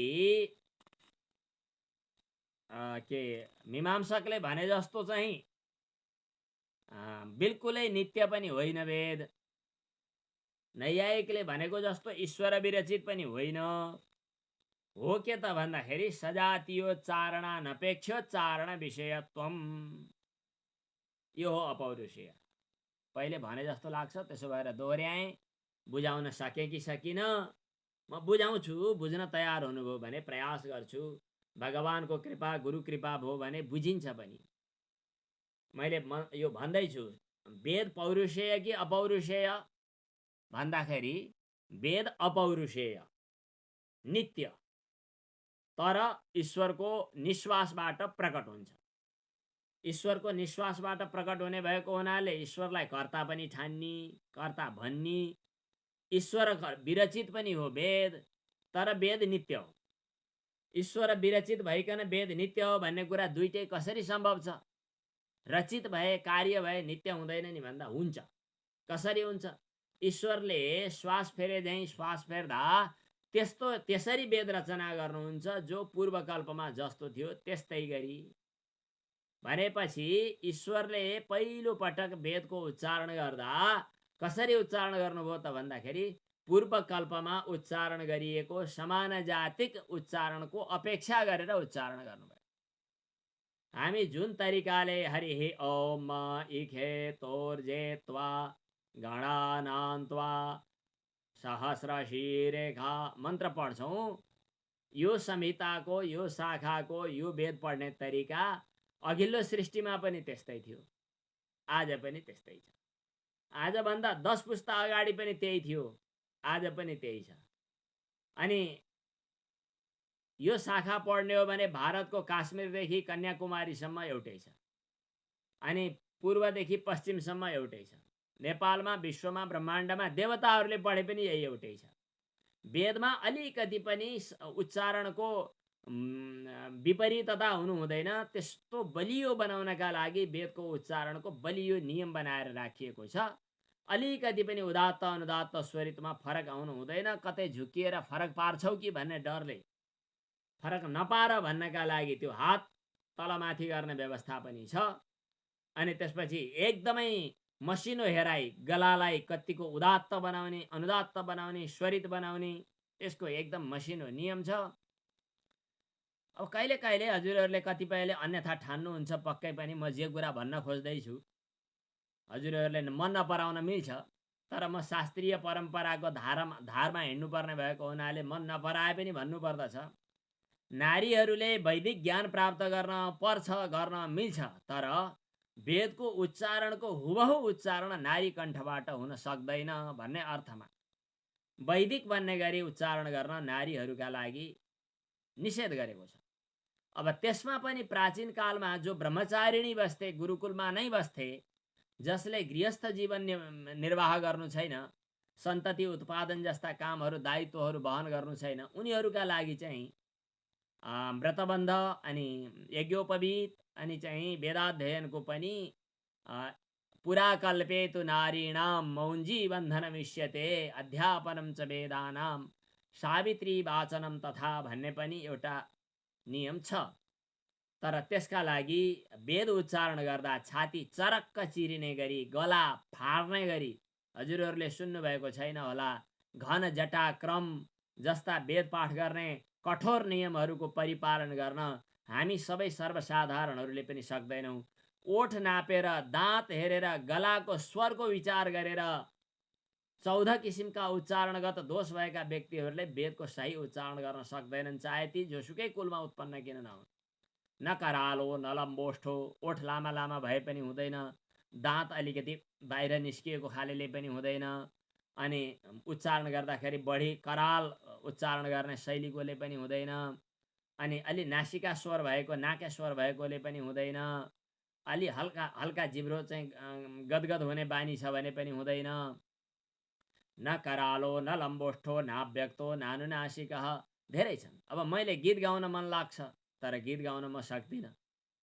के मीमांसकले भने जस्तो चाहिँ बिल्कुलै नित्य पनि होइन वेद, नैयायिकले भनेको जस्तो ईश्वर विरचित पनि होइन। हो के त भन्दाखेरि सजातीयोच्चारणा नपेक्षोच्चारण विषयत्वम, यो हो अपौरुषेय। पहिले भने जस्तो लाग्छ, त्यसो भएर दोहोर्याएँ, बुझाउन सके कि सकिन, म बुझाउँछु, बुझ्न तयार हुनुभयो भने प्रयास गर्छु, भगवानको कृपा गुरु कृपा भयो भने बुझिन्छ पनि। मैले यो भन्दैछु वेद पौरुषेय कि अपौरुषेय भन्दाखेरि वेद अपौरुषेय, नित्य, तर ईश्वरको निश्वासबाट प्रकट हुन्छ। ईश्वरको निश्वासबाट प्रकट हुने भएको हुनाले ईश्वरलाई कर्ता पनि ठान्नी, कर्ता भन्नी। ईश्वर विरचित पनि हो वेद, तर वेद नित्य हो। ईश्वर विरचित भइकन वेद नित्य हो भन्ने कुरा दुईटै कसरी सम्भव छ? रचित भए, कार्य भए नित्य हुँदैन नि भन्दा हुन्छ। कसरी हुन्छ? ईश्वरले श्वास फेरे झैँ श्वास फेर्दा त्यसरी वेद रचना गर्नुहुन्छ जो पूर्वकल्पमा जस्तो थियो त्यस्तै गरी। भनेपछि ईश्वरले पहिलो पटक वेदको उच्चारण गर्दा कसरी उच्चारण गर्नुभयो त भन्दाखेरि पूर्वकल्पमा उच्चारण गरिएको समानजातिक उच्चारणको अपेक्षा गरेर उच्चारण गर्नुभयो। हामी जुन तरिकाले हरि ओम इखे तोर्जे त्वा गणानान्त्वा सहस्रशीरेखा मन्त्र पढ्छौँ, यो संहिताको, यो शाखाको, यो वेद पढ्ने तरिका अघिल्लो सृष्टिमा पनि त्यस्तै थियो, आज पनि त्यस्तै छ। आजभन्दा 10 पुस्ता अगाडि पनि त्यही थियो, आज पनि त्यही छ। अनि यो शाखा पढ्ने हो भने भारतको काश्मीरदेखि कन्याकुमारीसम्म एउटै छ, अनि पूर्वदेखि पश्चिमसम्म एउटै छ। नेपालमा, विश्वमा, ब्रह्माण्डमा देवताहरूले पढे पनि यही एउटै छ। वेदमा अलिकति पनि उच्चारणको विपरीतता हुनु हुँदैन। त्यस्तो बलियो बनाउनका लागि वेदको उच्चारणको बलियो नियम बनाएर राखिएको छ। अलिकति पनि उदात्त अनुदात्त स्वरितमा फरक आउनु हुँदैन। कतै झुकिएर फरक पार्छौ कि भन्ने डरले फरक नपार भन्नका लागि त्यो हात तलमाथि गर्ने व्यवस्था पनि छ। अनि त्यसपछि एकदमै मसिनो हेराई, गलालाई कतिको उदात्त बनाउने, अनुदात्त बनाउने, स्वरित बनाउने, यसको एकदम मसिनो नियम छ। अब कहिले कहिले हजुरहरूले कतिपयले अन्यथा ठान्नुहुन्छ पक्कै पनि। म जे कुरा भन्न खोज्दैछु हजुरहरूले मन नपराउन मिल्छ, तर म शास्त्रीय परम्पराको धारमा हिँड्नुपर्ने भएको हुनाले मन नपराए पनि भन्नुपर्दछ। नारीहरूले वैदिक ज्ञान प्राप्त गर्न पर्छ, गर्न मिल्छ, तर वेदको उच्चारणको हुबहु उच्चारण नारी कण्ठबाट हुन सक्दैन भन्ने अर्थमा वैदिक भन्ने गरी उच्चारण गर्न नारीहरूका लागि निषेध गरेको छ। अब त्यसमा पनि प्राचीन कालमा जो ब्रह्मचारिणी बस्थे, गुरुकुलमा नै बस्थे, जसले गृहस्थ जीवन निर्वाह गर्नु छैन, सन्तति उत्पादन जस्ता कामहरू, दायित्वहरू वहन गर्नु छैन, उनीहरूका लागि चाहिँ व्रतबन्ध अनि यज्ञोपवीत अनि चाहिँ वेदाध्ययनको पनि पुरा कल्पेतु नारीणां मौञ्जी बन्धनमिष्यते अध्यापनं च वेदानां सावित्री वाचनम तथा भन्ने पनि एउटा नियम छ। तर त्यसका लागि वेद उच्चारण गर्दा छाती चरक्क चिरिने गरी गला फाड्ने गरी हजुरहरूले सुन्नुभएको छैन होला, घन जटाक्रम जस्ता वेद पाठ गर्ने कठोर नियमहरूको परिपालन गर्न हामी सबै सर्वसाधारणहरूले पनि सक्दैनौँ। ओठ नापेर दाँत हेरेर गलाको स्वरको विचार गरेर 14 किसिमका उच्चारणगत दोष भएका व्यक्तिहरूले वेदको सही उच्चारण गर्न सक्दैनन्, चाहे ती जोसुकै कुलमा उत्पन्न किन नहुन्। न करालो न लम्बोष्ठो, ओठ लामा लामा भए पनि हुँदैन, दाँत अलिकति बाहिर निस्किएको खालेले पनि हुँदैन, अनि उच्चारण गर्दाखेरि बढी कराल उच्चारण गर्ने शैलीकोले पनि हुँदैन, अनि अलि नासिका स्वर भएको नाके स्वर भएकोले पनि हुँदैन, अलि हल्का हल्का जिब्रो चाहिँ गदगद हुने बानी छ भने पनि हुँदैन। न करालो न लम्बोष्ठो नाव्यक्तो नानुनासिकः, धेरै छन्। अब मैले गीत गाउन मन लाग्छ तर गीत गाउन म सक्दिनँ,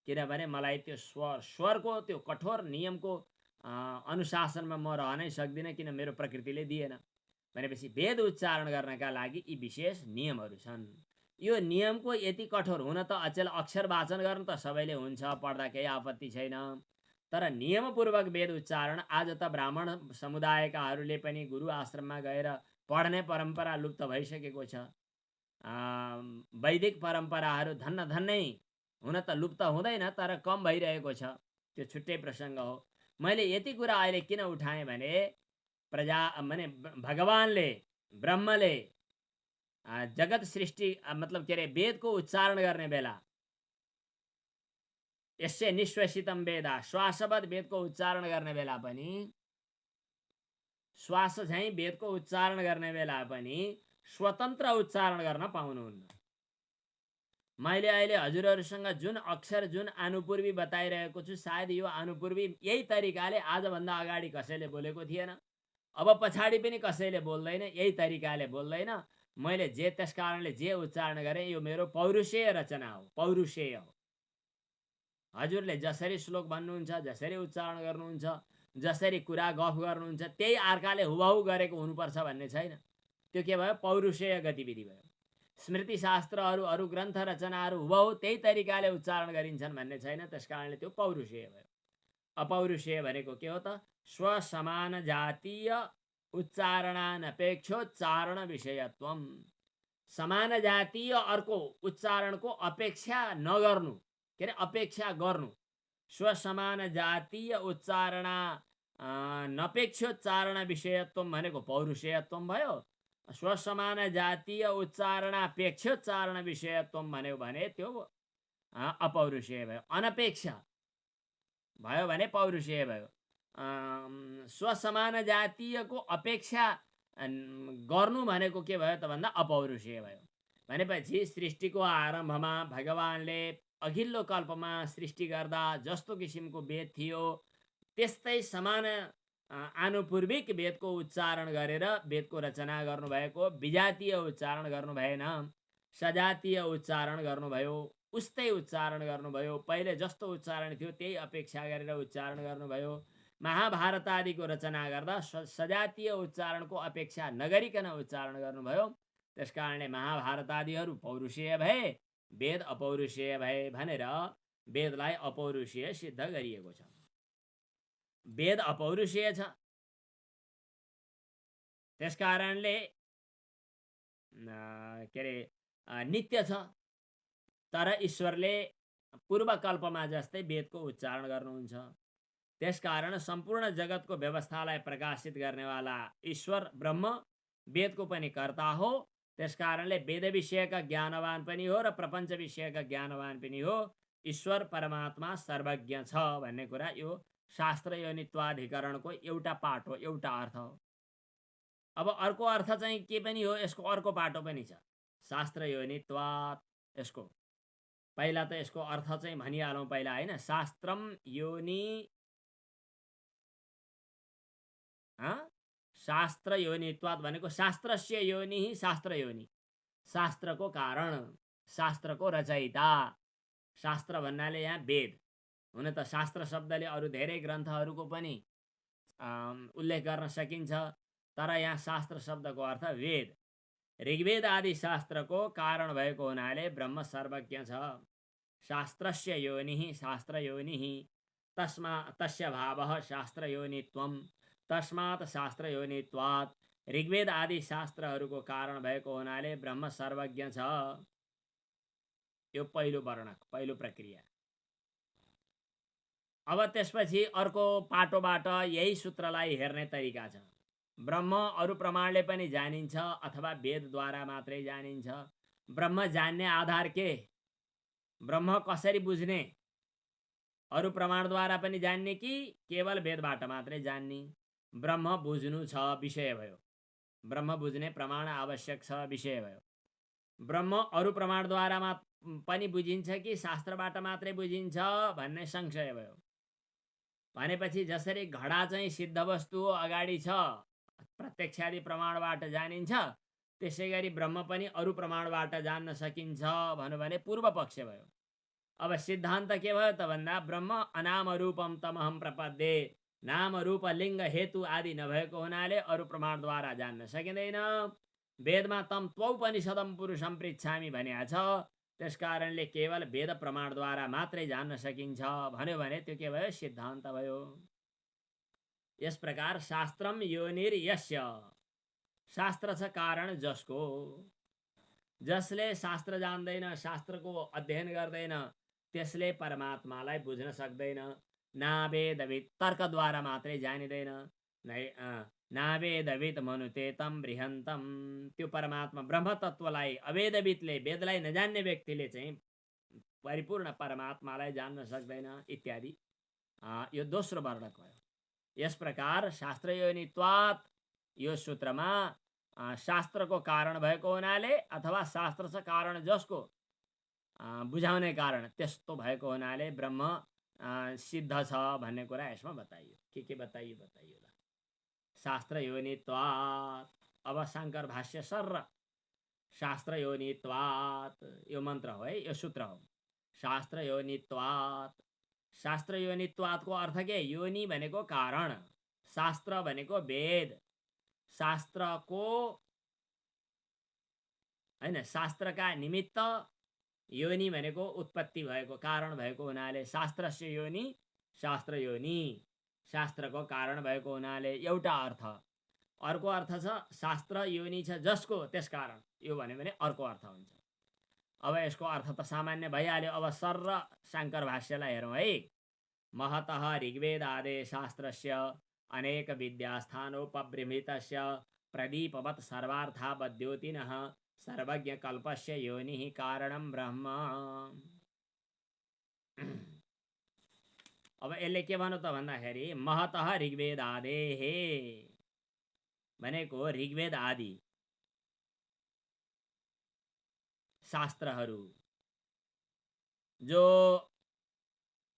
किनभने मलाई त्यो स्वरको त्यो कठोर नियमको अनुशासनमा म रहनै सक्दिनँ, किन मेरो प्रकृतिले दिएन। भनेपछि वेद उच्चारण गर्नका लागि यी विशेष नियमहरू छन्। यो नियमको यति कठोर हुन त अचेल अक्षर वाचन गर्न त सबैले हुन्छ, पढ्दा केही आपत्ति छैन। तर नियमपूर्वक वेद उच्चारण आज त ब्राह्मण समुदायकाहरूले पनि गुरु आश्रममा गएर पढ्ने परम्परा लुप्त भइसकेको छ। वैदिक परम्पराहरू धन्न धन्नै हुन त लुप्त हुँदैन तर कम भइरहेको छ, त्यो छुट्टै प्रसङ्ग हो। मैले यति कुरा अहिले किन उठाएँ भने प्रजा माने भगवानले ब्रह्मले जगत सृष्टि मतलब के अरे वेदको उच्चारण गर्ने बेला यस्य निश्वसितम वेदा श्वासवद वेदको उच्चारण गर्ने बेला पनि श्वास झैं वेदको उच्चारण गर्ने बेला पनि स्वतन्त्र उच्चारण गर्न पाउनुहुन्न। मैले अहिले हजुरहरूसँग जुन अक्षर जुन आनुपूर्वी बताइरहेको छु, सायद यो आनुपूर्वी यही तरिकाले आजभन्दा अगाडि कसैले बोलेको थिएन, अब पछाडि पनि कसैले बोल्दैन, यही तरिकाले बोल्दैन। मैले जे त्यस कारणले जे उच्चारण गरेँ यो मेरो पौरुषेय रचना हो, पौरुषेय हो। हजुरले जसरी श्लोक भन्नुहुन्छ, जसरी उच्चारण गर्नुहुन्छ, जसरी कुरा गफ गर्नुहुन्छ त्यही अर्काले हुबहु गरेको हुनुपर्छ भन्ने छैन। त्यो के भयो? पौरुषेय गतिविधि भयो। स्मृति शास्त्रहरू अरू ग्रन्थ रचनाहरू हुबहु त्यही तरिकाले उच्चारण गरिन्छन् भन्ने छैन, त्यस कारणले त्यो पौरुषेय भयो। अपौरुषेय भनेको के हो त? स्वसमान जातीय उच्चारणानपेक्षोच्चारण विषयत्वम। समान जातीय अर्को उच्चारणको अपेक्षा नगर्नु, के अरे अपेक्षा गर्नु। स्वसमान जातीय उच्चारण नपेक्षोच्चारण विषयत्वम भनेको पौरुषेयत्वम भयो। स्वसमान जातीय उच्चारणापेक्षोच्चारण विषयत्वम भन्यो भने त्यो अपौरुषेय भयो। अनपेक्षा भयो भने पौरुषेय भयो। स्वसमान जातीयको अपेक्षा गर्नु भनेको के भयो त भन्दा अपौरुषेय भयो। भनेपछि सृष्टिको आरम्भमा भगवानले अघिल्लो कल्पमा सृष्टि गर्दा जस्तो किसिमको वेद थियो त्यस्तै समान आनुपूर्विक वेदको उच्चारण गरेर वेदको रचना गर्नुभएको, विजातीय उच्चारण गर्नु भएन, सजातीय उच्चारण गर्नुभयो, उस्तै उच्चारण गर्नुभयो। पहिले जस्तो उच्चारण थियो त्यही अपेक्षा गरेर उच्चारण गर्नुभयो। महाभारत आदिको रचना गर्दा सजातीय उच्चारणको अपेक्षा नगरिकन उच्चारण गर्नुभयो। त्यसकारणले महाभारत आदिहरू पौरुषेय भए, वेद अपौरुषेय भए भनेर वेदलाई अपौरुषेय सिद्ध गरिएको छ। वेद अपौरुषेय छ, त्यसकारणले के अरे नित्य छ। तर ईश्वरले पूर्वकल्पमा जस्तै वेदको उच्चारण गर्नुहुन्छ। त्यसकारण सम्पूर्ण जगतको व्यवस्थालाई प्रकाशित गर्नेवाला ईश्वर ब्रह्म वेदको पनि कर्ता हो। त्यसकारणले वेद विषयका ज्ञानवान पनि हो र प्रपञ्च विषयका ज्ञानवान पनि हो। ईश्वर परमात्मा सर्वज्ञ छ भन्ने कुरा यो शास्त्र योनित्वाधिकरणको एउटा पाठ हो, एउटा अर्थ हो। अब अर्को अर्थ चाहिँ के पनि हो, यसको अर्को पाटो पनि छ, शास्त्र योनित्वात्। यसको पहिला त यसको अर्थ चाहिँ भनिहालौँ पहिला, होइन? शास्त्रम योनि, शास्त्र योनित्वात् भनेको शास्त्रस्य योनि शास्त्र योनि, शास्त्रको कारण, शास्त्रको रचयिता। शास्त्र भन्नाले यहाँ वेद, हुन त शास्त्र शब्दले अरू धेरै ग्रन्थहरूको पनि उल्लेख गर्न सकिन्छ, तर यहाँ शास्त्र शब्दको अर्थ वेद। ऋग्वेद आदि शास्त्रको कारण भएको हुनाले ब्रह्म सर्वज्ञ छ। शास्त्रस्य योनिः शास्त्र योनिः, तस्य भावः शास्त्र योनित्वम, तस्मात् शास्त्र योनित्वात्। ऋग्वेद आदि शास्त्रहरूको कारण भएको हुनाले ब्रह्म सर्वज्ञ छ। यो पहिलो वर्णक, पहिलो प्रक्रिया। अब त्यसपछि अर्को पाटोबाट यही सूत्रलाई हेर्ने तरिका छ। ब्रह्म अरू प्रमाणले पनि जानिन्छ अथवा वेदद्वारा मात्रै जानिन्छ। ब्रह्म जान्ने आधार के? ब्रह्म कसरी बुझ्ने? अरू प्रमाणद्वारा पनि जान्ने कि केवल वेदबाट मात्रै जान्ने? ब्रह्म बुझ्नु छ विषय भयो। ब्रह्म बुझ्ने प्रमाण आवश्यक छ विषय भयो। ब्रह्म अरू प्रमाणद्वारा पनि बुझिन्छ कि शास्त्रबाट मात्रै बुझिन्छ भन्ने संशय भयो। भनेपछि जसरी घडा चाहिँ सिद्ध वस्तु हो, अगाडि छ, प्रत्यक्षादि प्रमाणबाट जानिन्छ, त्यसै गरी ब्रह्म पनि अरू प्रमाणबाट जान्न सकिन्छ भन्नु भने पूर्व पक्ष भयो। अब सिद्धान्त के भयो त भन्दा ब्रह्म अनाम रूपम तमहम प्रपद्ये, नाम रूप लिङ्ग हेतु आदि नभएको हुनाले अरू प्रमाणद्वारा जान्न सकिँदैन। वेदमा तम त्वौपनिषदम पुरुषम पृच्छामि भनिएको छ, त्यसकारणले केवल वेद प्रमाणद्वारा मात्रै जान्न सकिन्छ भन्यो भने त्यो के भयो? सिद्धान्त भयो। यस प्रकार शास्त्रम योनिर यस्य, शास्त्र छ कारण जसको। जसले शास्त्र जान्दैन, शास्त्रको अध्ययन गर्दैन, त्यसले परमात्मालाई बुझ्न सक्दैन। नावेदविद, तर्कद्वारा मात्रै जानिँदैन। नावेदविद मनुतेतम बृहन्तम, त्यो परमात्मा ब्रह्म तत्त्वलाई अवेदविदले, वेदलाई नजान्ने व्यक्तिले चाहिँ परिपूर्ण परमात्मालाई जान्न सक्दैन इत्यादि। यो दोस्रो वर्णक भयो। यस प्रकार शास्त्र योनित्वात्, यो सूत्रमा शास्त्रको कारण भएको हुनाले अथवा शास्त्र छ कारण जसको बुझाउने कारण त्यस्तो भएको हुनाले ब्रह्म सिद्ध छ भन्ने कुरा यसमा बताइयो। के बताइयो बताइयो। शास्त्र योनित्वात्। अब शङ्कर भाष्य सर शास्त्र योनित्वात्, यो मन्त्र हो है, यो सूत्र हो। शास्त्र योनित्वात्। शास्त्र योनित्वात् को अर्थ के? योनि भनेको कारण, शास्त्र भनेको वेद। शास्त्रको हैन, शास्त्रका निमित्त, योनि भनेको उत्पत्ति भएको, कारण भएको हुनाले शास्त्रस्य योनि शास्त्र योनि, शास्त्रको कारण भएको हुनाले एउटा अर्थ। अर्को अर्थ छ शास्त्र योनि छ जसको, त्यसकारण, यो भन्यो भने अर्को अर्थ हुन्छ। अब यसको अर्थ त सामान्य भइहाल्यो। अब सर र शङ्कर भाष्यलाई हेरौँ है। महतः ऋग्वेद आदि शास्त्रस्य अनेक विद्यास्थानोपबृंहितस्य प्रदीपवत् सर्वार्थावद्योतिनः सर्वज्ञ कल्पस्य योनिः कारणं ब्रह्म। अब यसले के भन्नु त भन्दाखेरि महतः ऋग्वेद आदेः भनेको ऋग्वेद आदि शास्त्रहरू जो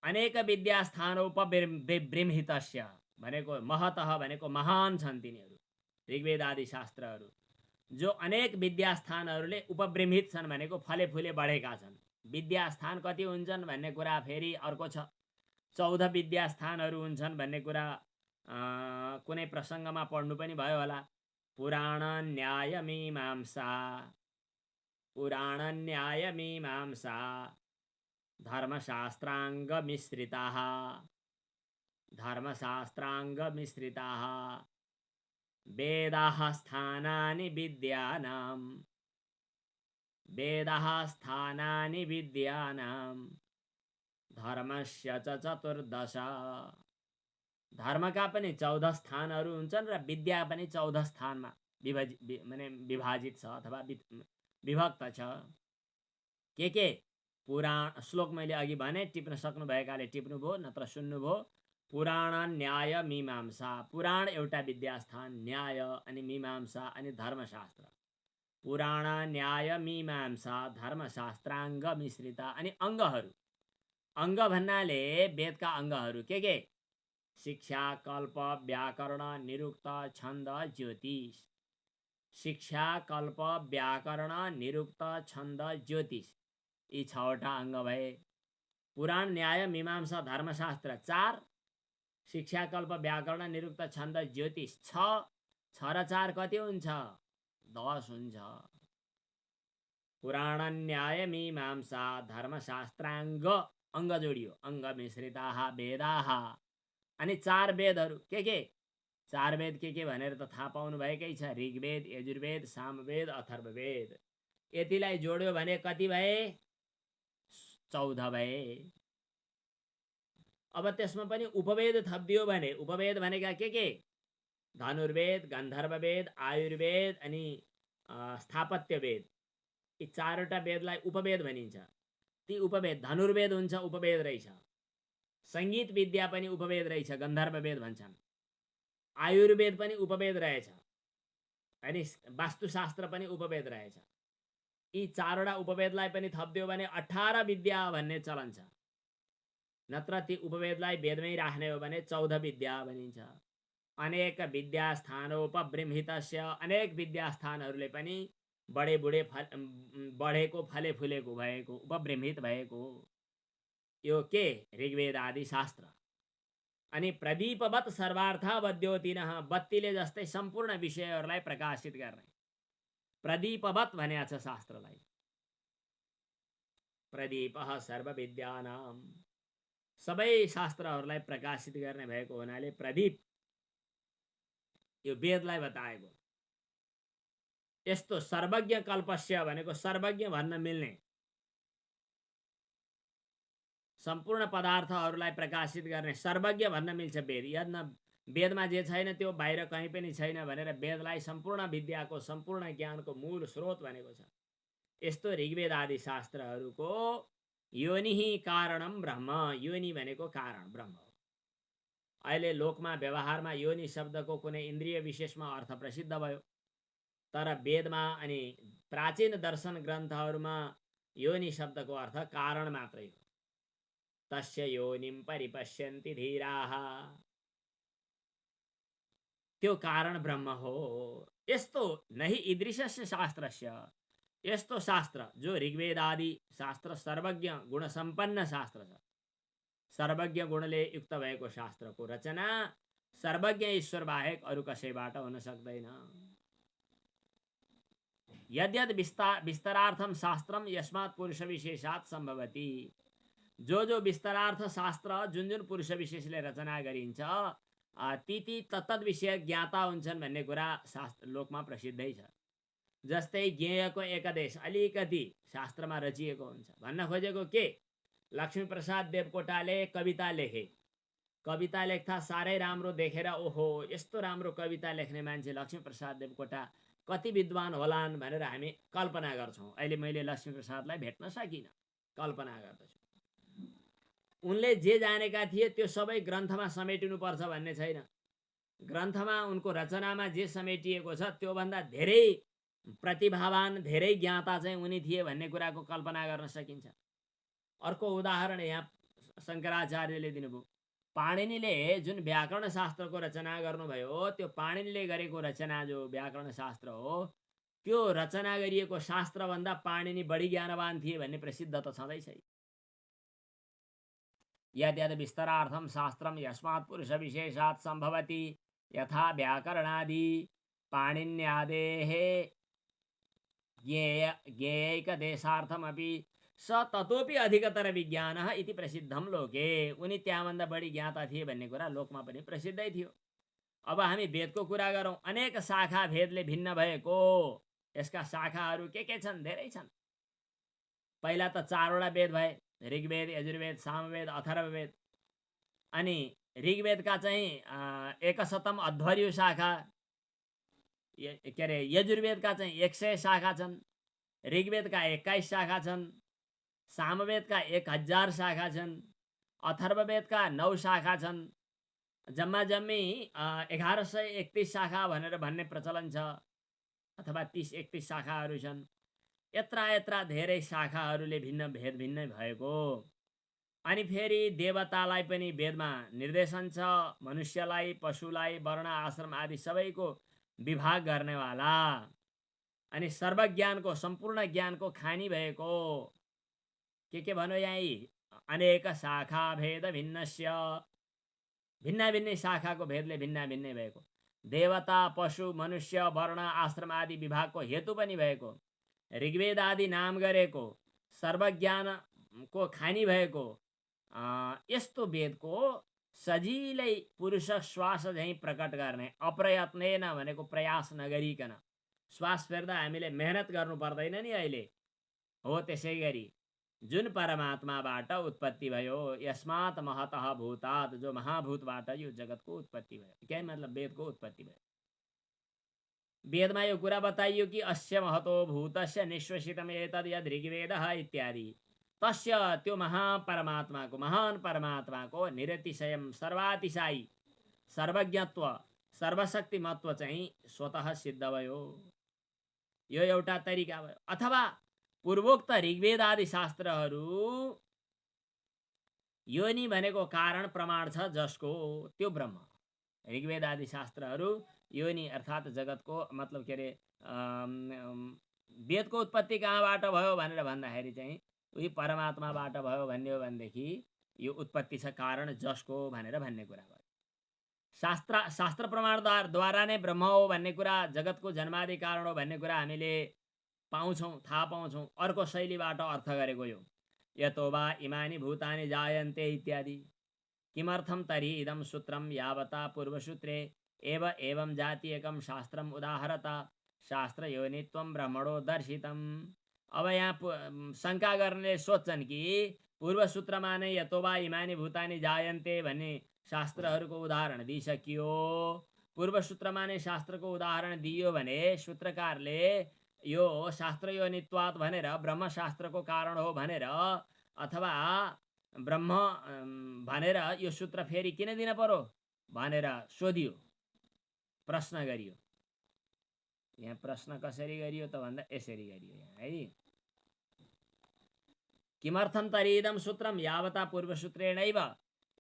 अनेक विद्यास्थानोपबृंहितस्य भनेको महतः भनेको महान छन् तिनीहरू। ऋग्वेद आदि शास्त्रहरू जो अनेक विद्यास्थानहरूले उपबृंहित छन् भनेको फले फुले बढेका छन्। विद्यास्थान कति हुन्छन् भन्ने कुरा फेरि अर्को छ। 14 विद्यास्थानहरू हुन्छन् भन्ने कुरा कुनै प्रसङ्गमा पढ्नु पनि भयो होला। पुराण न्याय मीमांसा, पुराण न्याय मीमांसा धर्मशास्त्रांग मिश्रिताः, धर्मशास्त्रांग मिश्रिताः वेदाः स्थानानि विद्यानां, वेदाः स्थानानि विद्यानां धर्मस्य च 14। धर्मका पनि 14 स्थानहरू हुन्छन् र विद्या पनि 14 स्थानमा विभाजित छ अथवा विभक्त छ। के पुराण, श्लोक मैले अघि भने, टिप्न सक्नु भएकाले टिप्नु भो, नत्र सुन्नु भो। पुराण न्याय मीमांसा, पुराण एउटा विद्यास्थान, न्याय अनि मीमांसा अनि धर्मशास्त्र। पुराण न्याय मीमांसा धर्मशास्त्रांग मिश्रिता अनि अङ्गहरू। अङ्ग भन्नाले वेदका अङ्गहरू के? शिक्षा, कल्प, व्याकरण, निरुक्त, छन्द, ज्योतिष। शिक्षा, कल्प, व्याकरण, निरुक्त, छन्द, ज्योतिष, यी 6वटा अङ्ग भए। पुराण, न्याय, मीमांसा, धर्मशास्त्र 4, शिक्षा, कल्प, व्याकरण, निरुक्त, छन्द, ज्योतिष 6, 6 र 4 कति हुन्छ? 10 हुन्छ। पुराण, न्याय, मीमांसा, धर्मशास्त्राङ्ग, अङ्ग जोडियो, अङ्ग मिश्रिताः वेदाः, अनि 4 वेदहरू के 4 वेद के भनेर त थाहा पाउनु भएकै छ। ऋग्वेद, यजुर्वेद, सामवेद, अथर्ववेद। यतिलाई जोड्यो भने कति भए? 14 भए। अब त्यसमा पनि उपवेद थपिदियो भने, उपवेद भनेका के? धनुर्वेद, गन्धर्ववेद, आयुर्वेद अनि स्थापत्य वेद, यी 4वटा वेदलाई उपवेद भनिन्छ। ती उपवेद, धनुर्वेद हुन्छ उपवेद रहेछ, सङ्गीत विद्या पनि उपवेद रहेछ, गन्धर्ववेद भन्छन्, आयुर्वेद पनि उपवेद रहेछ, अनि वास्तुशास्त्र पनि उपवेद रहेछ। यी 4वटा उपवेदलाई पनि थपिदियो भने 18 विद्या भन्ने चलन छ। नत्र ती उपवेदलाई वेदमै राख्ने हो भने 14 विद्या भनिन्छ। अनेक विद्यास्थानोपबृंहितस्य, अनेक विद्यास्थानहरूले पनि बढेको फले फुलेको भएको, उपबृंहित भएको यो के? ऋग्वेद आदि शास्त्र। अनि प्रदीपवत् सर्वार्थावद्योतिनः, बत्तीले जस्तै सम्पूर्ण विषयहरूलाई प्रकाशित गर्ने। प्रदीपवत् भनेको छ शास्त्रलाई। प्रदीपः सर्वविद्यानां, सबै शास्त्रहरूलाई प्रकाशित गर्ने भएको हुनाले प्रदीप यो वेदलाई बताएको। यस्तो सर्वज्ञ कल्पस्य भनेको सर्वज्ञ भन्न मिल्ने, सम्पूर्ण पदार्थहरूलाई प्रकाशित गर्ने सर्वज्ञ भन्न मिल्छ वेद। यद्न वेदमा जे छैन त्यो बाहिर कहीँ पनि छैन भनेर वेदलाई सम्पूर्ण विद्याको, सम्पूर्ण ज्ञानको मूल स्रोत भनेको छ। यस्तो ऋग्वेद आदि शास्त्रहरूको योनिहि कारणम ब्रह्म, योनि भनेको कारण ब्रह्म हो। अहिले लोकमा व्यवहारमा योनि शब्दको कुनै इन्द्रिय विशेषमा अर्थ प्रसिद्ध भयो, तर वेदमा अनि प्राचीन दर्शन ग्रन्थहरूमा योनि शब्दको अर्थ कारण मात्रै हो। तस्य योनिम परिपश्यन्ति धीराः, त्यो कारण ब्रह्म हो। यस्तो नहि ईदृशस्य शास्त्रस्य, यस्तो शास्त्र जो ऋग्वेद आदि शास्त्र सर्वज्ञ गुण सम्पन्न शास्त्र छ, सर्वज्ञ गुणले युक्त भएको शास्त्रको रचना सर्वज्ञ ईश्वर बाहेक अरू कसैबाट हुन सक्दैन। यद्यद् विस्तरार्थम शास्त्रम यस्मात् पुरुष विशेषात् सम्भवति, जो विस्तरार्थ शास्त्र जुन जुन पुरुष विशेषले रचना गरिन्छ ती तत्तद विषय ज्ञाता हुन्छन् भन्ने कुरा शास्त्र लोकमा प्रसिद्धै छ। जस्तै ज्ञेयको एकदेश अलिकति शास्त्रमा रचिएको हुन्छ। भन्न खोजेको के? लक्ष्मीप्रसाद देवकोटाले कविता लेखे, कविता लेख्दा साह्रै राम्रो देखेर ओहो यस्तो राम्रो कविता लेख्ने मान्छे लक्ष्मीप्रसाद देवकोटा कति विद्वान होलान् भनेर हामी कल्पना गर्छौँ। अहिले मैले लक्ष्मीप्रसादलाई भेट्न सकिनँ, कल्पना गर्दछु। उनले जे जानेका थिए त्यो सबै ग्रन्थमा समेटिनुपर्छ भन्ने छैन। ग्रन्थमा उनको रचनामा जे समेटिएको छ त्योभन्दा धेरै प्रतिभावान, धेरै ज्ञाता चाहिँ उनी थिए भन्ने कुराको कल्पना गर्न सकिन्छ। अर्को उदाहरण यहाँ शङ्कराचार्यले दिनुभयो। पाणिनिले जुन व्याकरण शास्त्रको रचना गर्नुभयो त्यो पाणिनिले गरेको रचना जो व्याकरण शास्त्र हो त्यो रचना गरिएको शास्त्रभन्दा पाणिनि बढी ज्ञानवान थिए भन्ने प्रसिद्ध त छँदैछ। यद्यद् विस्तरार्थम शास्त्रम यस्मात् पुरुष विशेषात् सम्भवति यथा व्याकरणादि पाणिन्यादेः ज्ञेयैकदेशार्थमपि स ततोपि अधिकतर विज्ञानः इति प्रसिद्धम लोके। उनी त्यहाँभन्दा बढी ज्ञाता थिए भन्ने कुरा लोकमा पनि प्रसिद्धै थियो। अब हामी वेदको कुरा गरौँ। अनेक शाखा भेदले भिन्न भएको, यसका शाखाहरू के छन्? धेरै छन्। पहिला त 4वटा वेद भए, ऋग्वेद, यजुर्वेद, सामवेद, अथर्ववेद। अनि ऋग्वेदका चाहिँ 100 अध्वर्यु शाखा, के अरे यजुर्वेदका चाहिँ 100 शाखा छन्, ऋग्वेदका 21 शाखा छन्, सामवेदका 1000 शाखा छन्, अथर्ववेदका 9 शाखा छन्। जम्मा जम्मी 1131 शाखा भनेर भन्ने प्रचलन छ, अथवा 30-31 शाखाहरू छन्। यत्रा धेरै शाखाहरूले भिन्न भएको। अनि फेरि देवतालाई पनि वेदमा निर्देशन छ, मनुष्यलाई, पशुलाई, वर्ण, आश्रम आदि सबैको विभाग गर्नेवाला। अनि सर्वज्ञानको, सम्पूर्ण ज्ञानको खानी भएको के भन्यो यहाँ? अनेक शाखा भेद भिन्नस्य, भिन्ना भिन्नै शाखाको भेदले भिन्ना भिन्नै भएको, देवता पशु मनुष्य वर्ण आश्रम आदि विभागको हेतु पनि भएको, ऋग्वेद आदि नाम गरेको, सर्वज्ञानको खानी भएको यस्तो वेदको सजिलै पुरुष श्वास झैँ प्रकट गर्ने, अप्रयत्नेन भनेको प्रयास नगरिकन, श्वास फेर्दा हामीले मेहनत गर्नु पर्दैन नि अहिले, हो त्यसै गरी जुन परमात्माबाट उत्पत्ति भयो, यस्मात् महतः भूतात्, जो महाभूतबाट यो जगतको उत्पत्ति भयो, क्या मतलब वेदको उत्पत्ति भयो। वेदमा यो कुरा बताइयो कि अस्य महतो भूतस्य निश्वसितम एतद् यद् ऋग्वेदः इत्यादि, तस्य त्यो महापरमात्माको, महान परमात्माको निरतिशयम सर्वातिशायी सर्वज्ञत्व सर्वशक्तिमत्व चाहिँ स्वतः सिद्ध भयो। यो एउटा तरिका भयो। अथवा पूर्वोक्त ऋग्वेद आदि शास्त्रहरू योनि भनेको कारण प्रमाण छ जसको, त्यो ब्रह्म। ऋग्वेद आदि शास्त्रहरू योनि अर्थात् जगतको मतलब के अरे वेदको उत्पत्ति कहाँबाट भयो भनेर भन्दाखेरि चाहिँ उही परमात्माबाट भयो भन्ने हो भनेदेखि यो उत्पत्ति छ कारण जसको भनेर भन्ने कुरा भयो। शास्त्र प्रमाण द्वारा नै ब्रह्म हो भन्ने कुरा, जगतको जन्मादि कारण हो भन्ने कुरा हामीले पाउँछौँ, थाहा पाउँछौँ। अर्को शैलीबाट अर्थ गरेको यो यतो वा इमानि भूतानि जायन्ते इत्यादि, किमर्थम तर्हि इदं सूत्रम यावता पूर्वसूत्रे एव एवं जाति एकम शास्त्रम उदाहरता शास्त्र योनित्वम ब्रह्मणो दर्शितम। अब यहाँ शंका गर्ने सोध्छन् कि पूर्व सूत्रमा नै यतो वा इमानि भूतानि जायन्ते भन्ने शास्त्रहरूको उदाहरण दिइसकियो, पूर्व सूत्रमा नै शास्त्रको उदाहरण दियो भने सूत्रकारले यो शास्त्र योनित्वात् भनेर ब्रह्म शास्त्रको कारण हो भनेर अथवा ब्रह्म भनेर यो सूत्र फेरि किन दिन पर्यो भनेर सोधियो, प्रश्न गरियो। यहाँ प्रश्न कसरी गरियो त भन्दा यसरी गरियो यहाँ है, किमर्थम तर्हि इदं सूत्रम यावता पूर्वसूत्रेणैव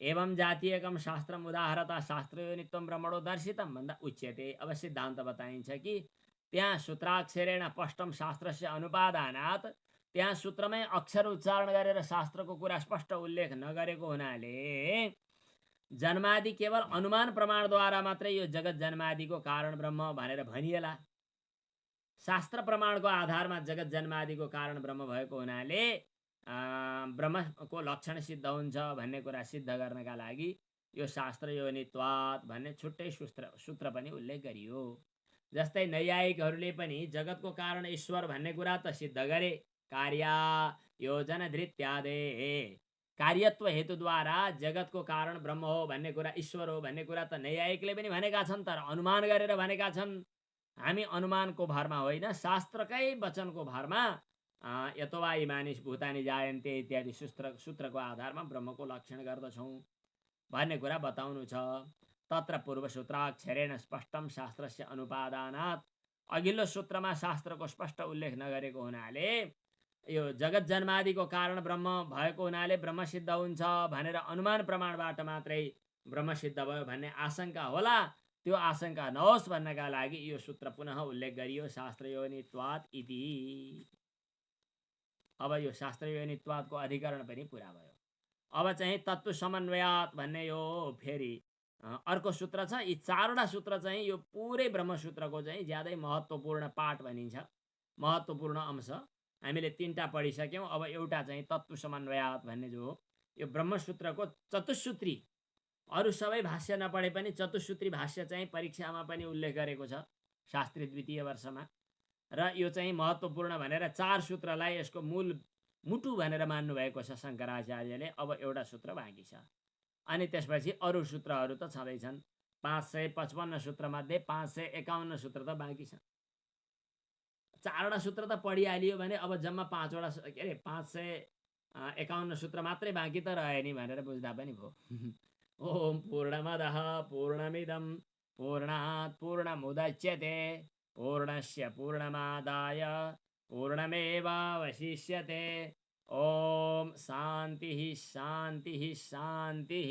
एवं जातीयकम शास्त्रम उदाहरता शास्त्रयोनित्वम ब्रह्मणो दर्शितम भन्दा उच्यते। अब सिद्धान्त बताइन्छ कि त्यहाँ सूत्राक्षरेण स्पष्टम शास्त्रस्य अनुपादानात्, त्यहाँ सूत्रमै अक्षर उच्चारण गरेर शास्त्रको कुरा स्पष्ट उल्लेख नगरेको हुनाले जन्मादि केवल अनुमान प्रमाणद्वारा मात्रै यो जगत जन्मादिको कारण ब्रह्म भनेर भनिएला। शास्त्र प्रमाणको आधारमा जगत जन्मादिको कारण ब्रह्म भएको हुनाले ब्रह्मको लक्षण सिद्ध हुन्छ भन्ने कुरा सिद्ध गर्नका लागि यो शास्त्र योनित्वात् भन्ने छुट्टै सूत्र पनि उल्लेख गरियो। जस्तै नैयायिकहरूले पनि जगतको कारण ईश्वर भन्ने कुरा त सिद्ध गरे, कार्य योजना धृत्यादे, कार्यत्व हेतुद्वारा जगतको कारण ब्रह्म हो भन्ने कुरा, ईश्वर हो भन्ने कुरा त नैयायिकले पनि भनेका छन्, तर अनुमान गरेर भनेका छन्। हामी अनुमानको भरमा होइन, शास्त्रकै वचनको भरमा यतो वा इमानि भूतानि जायन्ते इत्यादि सूत्रको आधारमा ब्रह्मको लक्षण गर्दछौँ भन्ने कुरा बताउनु छ। तत्र पूर्वसूत्राक्षरेण स्पष्टम शास्त्रस्य अनुपादानात्, अघिल्लो सूत्रमा शास्त्रको स्पष्ट उल्लेख नगरेको हुनाले यो जगत जन्मादिको कारण ब्रह्म भएको हुनाले ब्रह्म सिद्ध हुन्छ भनेर अनुमान प्रमाणबाट मात्रै ब्रह्म सिद्ध भयो भन्ने आशंका होला। त्यो आशंका नहोस् भन्नका लागि यो सूत्र पुनः उल्लेख गरियो, शास्त्र योनित्वात् इति। अब यो शास्त्र योनित्वातको अधिकरण पनि पुरा भयो। अब चाहिँ तत्व समन्वयात् भन्ने यो फेरि अर्को सूत्र छ। यी चारवटा सूत्र चाहिँ यो पुरै ब्रह्मसूत्रको चाहिँ ज्यादै महत्त्वपूर्ण पाठ भनिन्छ, महत्त्वपूर्ण अंश। हामीले तीनटा पढिसक्यौँ। अब एउटा चाहिँ तत्व समन्वयात् भन्ने जो हो यो ब्रह्मसूत्रको चतुस्सूत्री, अरू सबै भाष्य नपढे पनि चतुस्सूत्री भाष्य चाहिँ परीक्षामा पनि उल्लेख गरेको छ शास्त्री द्वितीय वर्षमा, र यो चाहिँ महत्त्वपूर्ण भनेर चार सूत्रलाई यसको मूल मुटु भनेर मान्नुभएको छ शङ्कराचार्यले। अब एउटा सूत्र बाँकी छ, अनि त्यसपछि अरू सूत्रहरू त छँदैछन्। 555 सूत्रमध्ये 551 सूत्र त बाँकी छ। चारवटा सूत्र त पढिहालियो भने अब जम्मा पाँचवटा के अरे 551 सूत्र मात्रै बाँकी त रहे नि भनेर बुझ्दा पनि भयो। ओम पूर्णमदः पूर्णमिदं पूर्णात् पूर्णमुदच्यते पूर्णस्य पूर्णमादाय पूर्णमेवावशिष्यते। ओम शान्तिः शान्तिः शान्तिः।